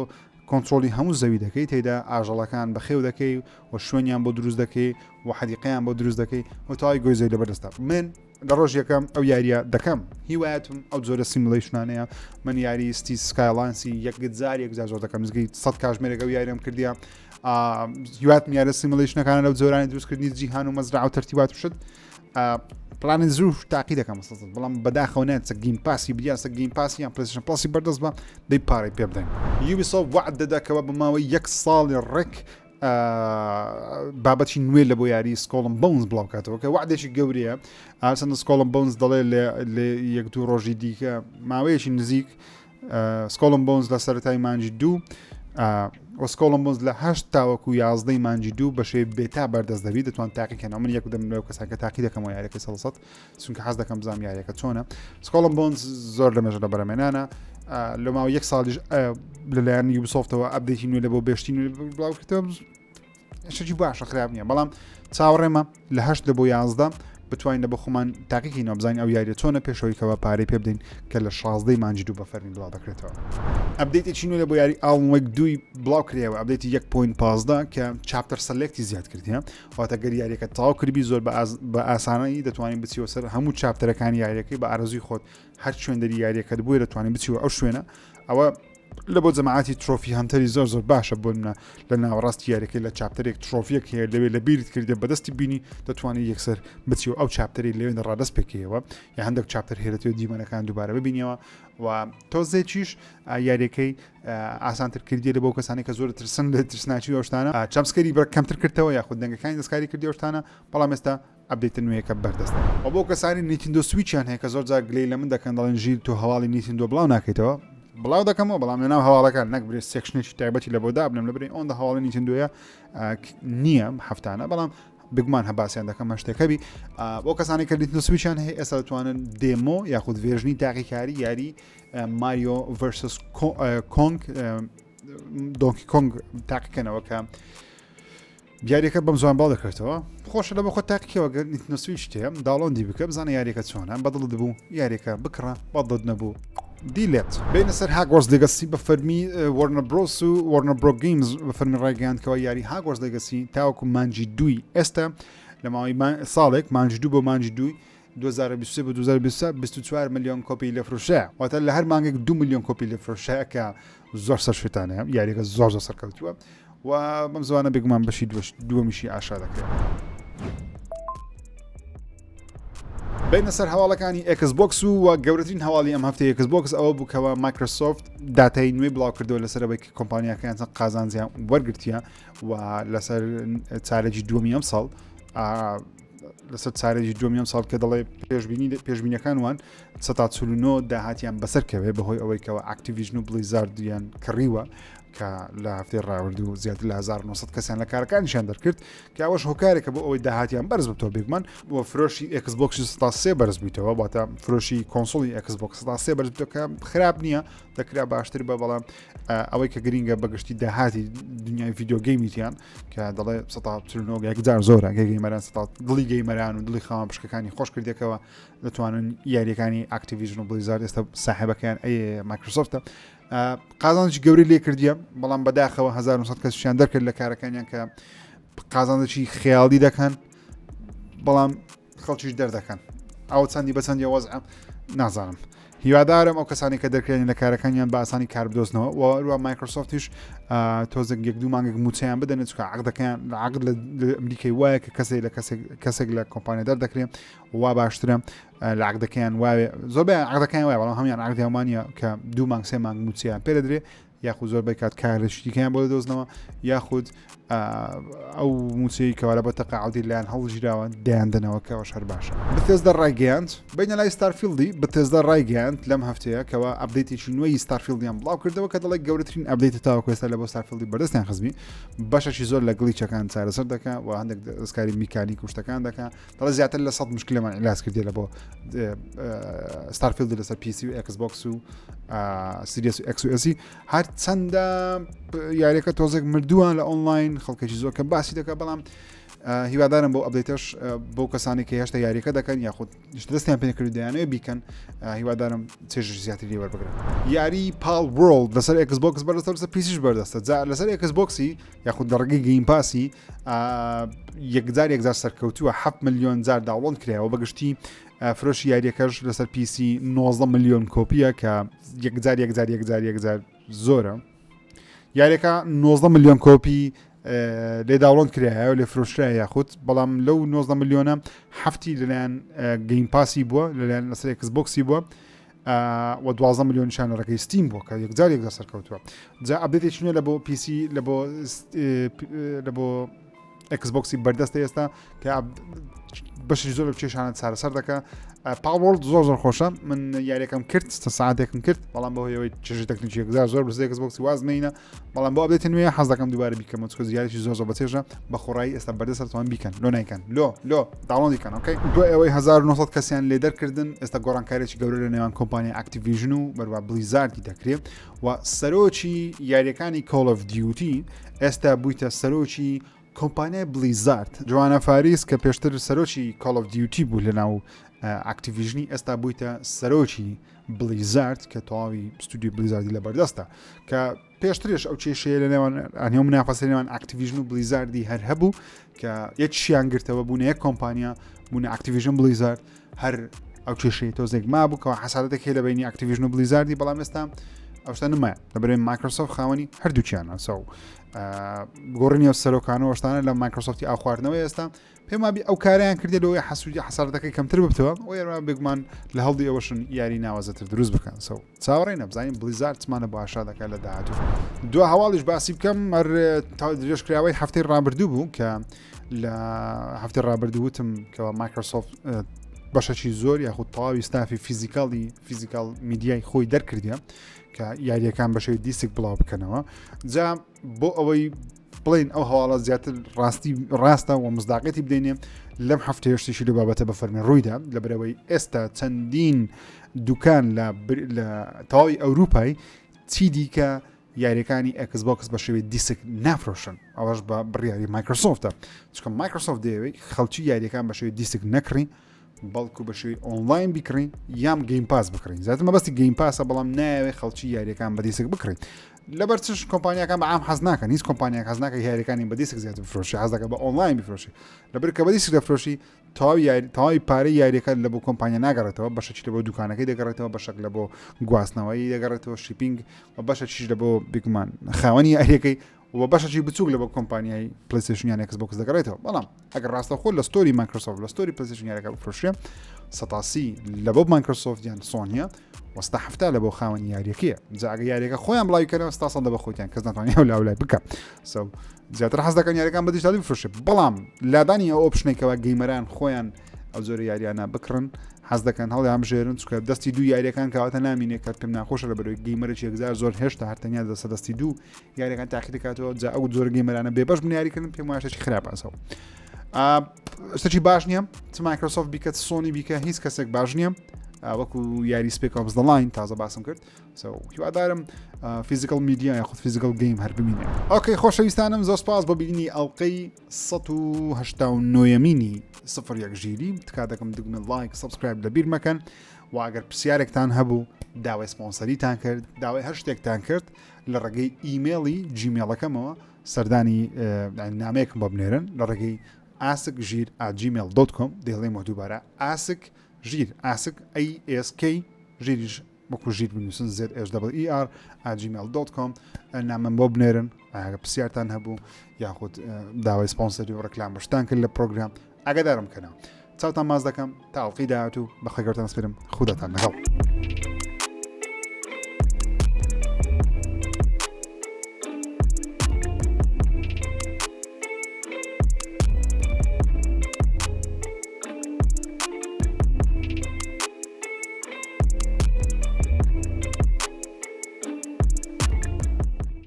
کۆنتترۆلی هەموو زەوی دەکەی تێدا ئاژەڵەکان بەخێو دەکەی و شوێنیان بۆ دروست دەکەی و حەدیقەیان بۆ دروست دەکەی و تاوای گۆیزەی لەبەردەستا من لە ڕۆژ یەکەم ئەو یاریە دەکەم هیوایەتم ئەو جۆرە سیمولیشنانەیە من یاری ستی سکایلانسی یەکجارێک زۆر دەکەم زگەی 100 کاتژمێرێک ئەو یاریەم کردیا هیوات میارە سیمولیشنەکان لەو جۆرانی دروستکردنی جیهان و مەزرع و تەرتیبات شت پلانی زوو تاقی دەکەم بەڵام بەداخەونێت سە گیم پاسی بیاسە گیم پاسی یان پلەیستیشن پلاسی بەردەست بە دەی پارەی پێ بدەین یوبیسۆفت وعد دەداکەوە بەماوەی 1 ساڵی ڕێک بابەتی نوێ لە بۆ یاری سکۆڵم بۆنز بڵاوکاتەوە کە وعدێکی گەورەیە ئاسەندە سکۆڵم بۆنز دەڵێ لێ یەک دوو ڕۆژی دیکە ماوەیەکی نزیک سکۆڵم بۆنز لە سەرەتای مانجی 2 وەسکۆڵم بۆنز لە 8 تاوەکو 11 مانجی 2 بەشێ بێتا بەردەست دەبی دەتوان تاقیکەنەوە من یەک دەم لەو کەساکە تاقی دەکەمەوە یاریەکە 100 چونکە حەز دەکەم بزانم یاریەکە چۆنە سکۆڵم بۆنز زۆر لە مێژە لە بەرەمێنانە لە ماوە 1 ساڵیش لەلایەن یوبیسۆفتەوە ئەپدێتی نوێ لە بۆ بێشتی نوێ بڵاوکردەوە شتێکی باشە خراپ نییە بەڵام چاوەڕێمە لە 8 لە بۆ 11 بتوانین لە بۆ خۆمان تاقیکی نابزانین ئەو یاریە چۆنە پێشەوەیکەوە پارەی پێ بدەین کە لە 16 مانگی دوو بە فەرمی بڵاو دەکرێتەوە. ئەپدەیتێکی نوێ لە بۆ یاری Alan Wake 2 بڵاو کراوە، ئەپدەیتی 1.15 کە چاپتەر سەلێکتی زیاد کردیە، واتە گەر یاریەکە تەواو کردبی زۆر بە ئاسانایی دەتوانین بچیوە سەر هەموو چاپتەرەکانی یاریەکەی بە ئارەزوی خۆت هەر شوێندەری یاریەکەت بووی دەتوانین بچیوە ئەو شوێنە. ئەوە لە بۆ جەماعەتی ترۆفی هەنتەری زۆر باشە بۆ لە ناوەڕاستی یاریەکەی لە چاپتەرێک ترۆفیەک هەیە لەوێ لە بیرت کردێ بەدەستی بینی دەتوانێت یەکسەر بچیوە ئەو چاپتەری لەوێن ڕادەست پێکەوە یا هەندێک چاپتەر هێرەتەوە دیمەنەکان دووبارە ببینیەوە و تۆزێکیش یاریەکەی ئاسانتر کردی لە بۆ کەسانی کە زۆر ترسن لە ترسناچی ئەوشتانە چەمسکەری بەر کەمتر کردەوە یاخود دەنگەکانی دەستکاری کردی ئەوشتانە، بەڵام ئێستا ئەپدەیتە نوێیەکە بەردەستە. و بۆ کەسانی نیتیندۆ سویچیان هەیە کە زۆر جار گلەی لە من دەکەن دەڵێن ژیر تۆ هەواڵی نیتیندۆ بڵاو ناکەیتەوە، بڵاو دەکەمەوە بەڵام لەناو هەواڵەکان نەک برێ سێکشنێکی تایبەتی لە بۆ دابنم لەبرێ ئەوەندە هەواڵی نیتیندۆیە نییە هەفتانە، بەڵام بگومان هەباسییان دەکەم شتێکەبی بۆ کەسانی کە نیتیندۆ سویچیان هەیە ئێستا دەتوانن دێمۆ یاخود ڤێژنی تاقیکاری یاری ماریۆ ڤەرسس کۆنگ دۆنکی کۆنگ تاقیکەنەوە کە یاریەکە بەم زوان باڵ دەکرێتەوە. خۆشە لە بە خۆ تاقیەوە گەر نیتیندۆ سویچ تێم داڵۆندی بکە بزانە یاریەکە چۆنە بەدڵ دەبوو یاریەکە بکڕە بەدڵ نەبوو دیلێت بینە سەر هاگوارز لێگەسی بە فەرمی وەرنە برۆس و وەرنە برۆ گەیمز بە فەرمی ڕایگەیاندکەوە یاری هاگوارز لێگەسی تاوەکو مانجی دووی ئێستا لە ماوەی ساڵێک مانجی دوو بۆ مانجی دووی 2023 بۆ 2024 ملیۆن کۆپی لەفرۆشە، واتە لە هەر مانگێک 2 ملیۆن کۆپی لەفرۆشەیە کە زۆر سەرشتانەیە یاریەکە زۆر سەرکەوتووە و بەم زوانە بێگومان بەشی دووەمیشی ئاشا دەکرێت. بینە سەر هەواڵەکانی Xbox و گەورەترین هەواڵی ئەم هەفتەیە Xbox ئەوە بووکەوە مایکرۆسۆفت داتای نوێی بڵاو کردەوە لەسەرەوەی کۆمپانیاکەیان قازانجیان وەرگرتیە و لەسەر چارەجی دووەمی ئەم ساڵ لەسەر چارەجی دووەمی ئەم ساڵ کە دەڵێ پێشبینیەکان وان 49 داهاتیان بەسەرکەوێ بەهۆی ئەوەی کەەوە ئاکتیڤیژن و بلیزاردیان کڕیوە کە لە هەفتەی ڕاوردی و زیاتر لە 1900 کەسیان لە کارەکانیشان دەرکرد کە ئەوەش هۆکارێکە بۆ ئەوەی داهاتیان بەرز بتەوە بێگومان و فرۆشی Xbox 3 بەرز بوویتەوە باتە فرۆشی کۆنسۆڵی Xbox 3 بەرز بوویتەوە کە خراپ نییە دەکرا باشتر بە بەڵام ئەوەی کە گرینگە بەگشتی داهاتی دنیای ڤیدیۆ گەیمیتیان کە دەڵێ 1940 زۆرە گەیمەران دڵی گەیمەران و دڵی خاوەن پشکەکانی خۆش کردێکەوە دەتوانن یاریەکانی ئاکتیڤیژن و بلیزارد ئێستا ساحێبەکەیان مایکرۆسۆفتە قازانجی گەوری لێ کردیە بەڵام بەداخەوە 1900 کەسیان دەرکرد لە کارەکانیان کە قازانجی خەیاڵی دەکەن بەڵام خەڵکیش دەردەکەن ئەو چەندی بەچەندی وەزع نازانم. هیوادارم ئەو کەسانی کە دەرکرێن لە کارەکانیان بە ئاسانی کار بدۆزنەوە و روە مایکرۆسۆفتیش تۆزێک یەک دوو مانگێک موچیان بدەنێت چکە عقدەکەیان لە عقد لە ئەمریکای وایە کە کەسێک لە کۆمپانیا دەردەکرێن وا باشترە لە عقدەکەیان وایە زۆربیان عقدەکەیان وایە بەڵام هەمیان عقدیانمانە کە 2 مانگ 3 مانگ موچیان پێ دەدرێت یاخود زۆربەی کات کارشتیکیان بۆ دەدۆزنەوە یاخود ئەو موچەی کەوارە بە تەقاعدی لایەن هەڵگیراوە دەیاندنەوە کەەوەش هەر باشە. بەتێزدا ڕایگەیاند بینە لای ستارفیلدی بەتێزدا ڕایگەیاند لەم هەفتەیە کەەوە ئەپدەیتێکی نوێی ستارفیلدیان بڵاو کردەوە کە دەڵێک گەورەترین ئەپدەیتە تاوەکو ئێستا لە بۆ ستارفیلدی بەردەستیان خزمی بەشەشی زۆر لە گڵیچەکان چارەسەر دەکات و هەندێک دەستکاری میکانیک و شتەکان دەکات دەڵێ زیاتر لە 100 مشکلەمان عیلاج کردێ لە بۆ ستارفیلد لەسەر PC و Xbox و سیریس و XS هەر چەندە یاریەکە تۆزێک مردووان لە ئۆنلاین خەڵکەی زۆر کە باسی دەکە بەڵام هیوادارم بۆ ئەپدەیتەش بۆ کەسانی کە هێشتا یاریەکە دەکەن یاخود دەستیان پێکرد دەیانەوە بیکەن هیوادارم چێژ زیاتری وەربگرن. یاری پال وۆرلد لەسەر Xbox بەردەستە لەسەر پیسیش بەردەستە لەسەر Xboxی یاخود دەڕگەی گەیم پاسی یەکجار سەرکەوتووە 7 ملیۆن جار داوڵۆند کرایەوە بەگشتی فرۆشی یاریەکەش لەسەر PC 19 ملیۆن کۆپیە کە یەکجار زۆرە یاریەکە 19 ملیۆن کۆپی لێ داوڵۆند کرایە و لێ فرۆشرای یاخود بەڵام لەو 19 ملیۆنە هەفتی لەلایەن گەیم پاسی بووە لەلایەن لەسەر Xboxی بووە و 12 ملیۆن شانەڕەکەی ستیم بووە کە یەکجار سەرکەوتووە جا ئەپدەیتێکی نوێ لە بۆ PC لە بۆ Xboxی بەردەستە ئێستا کە بەشی زۆر کێشانە چارەسەر دەکە پاوەڵ زۆر خۆشە من یاریەکەم کرد ساعتێکم کرد بەڵام بەهۆیەوەی چێژی تەکنیکی زۆر بەزێک Xboxی وازمەینە بەڵام بۆ ئەبێت نوێ حەز دەکەم دووبارە بیکەم چکە زیارێکی زۆر بەچێژە بە خۆڕایی ئێستا بەردەستەوان بیکەن لۆ نیکەن لۆ داوڵۆندیکەن ئۆکەی دوای ئەوەی 1900 کەسیان لێدەرکردن ئێستا گۆڕانکارێکی گەورە لە نێوان کۆمپانیای ئاکتیڤیژن و بەروە بلیزاردی دەکرێت و سەرۆکی یاریەکانی Call of Duty ئێستا بوویتە سەرۆکی کۆمپانیای بلیزارد جوانە فاریس کە پێشتر سەرۆکی Call of Duty بوو لەناو ئاکتیڤیژنی ئێستا بوویتە سەرۆکی بلیزارد کە تەواوی ستودیو بلیزاردی لە بەردەستە کە پێشترش ئەو کێشەیە لە نێوان ئەنیۆ منافەسە نێوان ئاکتیڤیژن و بلیزاردی هەر هەبوو کە یەکیان گرتەوە بوونە یەک کۆمپانیا بوونە ئاکتیڤیژن بلیزارد هەر ئەو کێشەی تۆزێک مابوو کەەوە حەسادەتێکی لە بینی ئاکتیڤیژن و بلیزاردی بەڵام ئێستا ئەوشتا نمایە لەبەرێن مایکرۆسۆفت خاوەنی هەردووچیانە سەو گۆڕنی سەرۆکانە وەشتانە لە مایکرۆسۆفتی ئاو خواردنەوەی ئێستا پێم وابی ئەو کاریان کردێت لەوەی حەسوودی حەسارەتەکەی کەمتر ببتەوە و ئێرە بگومان لە هەڵدی ئەوەشن یاری ناوازەتر دروست بکەن سەو چاوەڕێ نەبزانین بلیزارد چمانە بۆ ئاشا دەکات لە داهاتوو دو هەواڵیش باسی بکەم هەر درێژکراوەی هەفتەی ڕابردوو بوو کە لە هەفتەی ڕابردووتم کەەوە مایکرۆسۆفت بەشەکی زۆر یاخود تەواوی ستافی فیزیکال میدیای خۆی دەرکردە کە یاریەکان بەشەی دیسک بڵاو بکەنەوە جا بۆ ئەوەی بڵین ئەو هەواڵە زیاتر ڕاستە و مزداقەتی بدەینێ لەم هەفتەیەشتیشی لە بابەتە بە فەرمی ڕوویدا لەبەرەوەی ئێستا چەندین دوکان لە تەواوی ئەوروپای چی دیکە یاریەکانی Xbox بە شێوەی دیسک نافرۆشن ئەوەش بە بڕیاری مایکرۆسۆفتە چکە مایکرۆسۆفت دەیەوێت خەڵکی یاریەکان بە شێوەی دیسک نەکڕین بەڵکو بە شێوەی ئۆنلاین بکڕین یام گەیم پاس بکڕین زیاتر مەبەستی گەیم پاسە بەڵام ناوێت خەڵکی یاریەکان بە دیسک بکڕین لەبەر چش کۆمپانیەکان بە عام حەز ناکەن هیچ کۆمپانیاک حەز ناکە یاریەکانی بە دیسک زیاتر بفرۆشی حەز دەکات بە ئۆنلاین بفرۆشی لەبەر کە بە دیسک دەفرۆشی تەواوی پارەی یاریەکە لە بۆ کۆمپانیا ناگەڕێتەوە بەشەکی لە بۆ دوکانەکەی دەگەڕێتەوە بەشێک لە بۆ گواستنەوەی دەگەڕێتەوە شیپینگ و بەشەکیش لە بۆ بگومان خاوەنی یاریەکەی و بەشەکی بچووک لە بۆ کۆمپانیای پلیستیشن Xbox دەگەڕێتەوە بەڵام ئەگەر ڕاستەخۆ لە ستۆری مایکرۆسۆفت لە ستۆری پلیستیشن یاریەکە بفرۆشێ سەتاسی لە بۆ مایکرۆسۆفت یان سۆنیە وەستا هەفتە لە بۆ خاوەنی یاریەکەیە جاگە یاریەکە خۆیان بڵاویکەنەوە ستا سەدە بە خۆیان کەس ناتوانێت لای بکە زیاتر حەز دەکەن یاریەکان بە دیجیتالی بفرۆشێ بەڵام لادانی ئەو ئۆپشنێکەوە گەیمەران خۆیان ئەو زۆر یاریانە بکڕن حەز دەکەن هەڵی ئەمژێرن چکە دەستی دوو یاریەکان کەواتە نامینێت کە پێم ناخۆشە لە بەرەوەی گەیمەرێکی یەکجار زۆر هێشتا هەرتەنیا دەستی دوو یاریەکان تاقی دەکاتەوە جا ئەو زۆر گەیمەرانە بێبەش بنیاریکردن پێم وایە شتێکی خراپەسەوە شتێکی باش نییە چ مایکرۆسۆفت بیکە سۆنی بیکە هیچ کەسێک باش نییە وەکو یاری سپێک ئۆف دە لاین تازە باسم کرد هیوادارم فیزیکال میدیا یاخود فیزیکال گەیم هەر ببینێ ئۆکەی خۆشەویستانم زۆر سپاس بۆ بینی ئەڵلقەی 1970 سفر یەک ژیری تکا دەکەم دگمە لایک سبسکرایب لەبیر مەکەن و ئەگەر پرسیارێکتان هەبوو داوای سپۆنسەریتان کرد داوای هەر شتێکتان کرد لە ڕێگەی ئیمێڵی جیمێڵەکەمەوە سەردانی نامەیەکم بۆ بنێرن لە ڕێگەی ask@gmail.com دەڵێم دووبارە ژیر ئاسک ASK ژیریش بەکو ژیر بنووسن ZHER@gmail.com نامم بۆ بنێرن ئاگە پرسیارتان هەبوو یاخود داوای سپۆنسەری و ڕەکلام بەشتان کرد لە پرۆگرام ئاگادارم کەنەوە چاوتان ماز دەکەم تا ئەڵلقەی داهاتوو بەخێگەرتان سپێرم خودتان لەگەڵ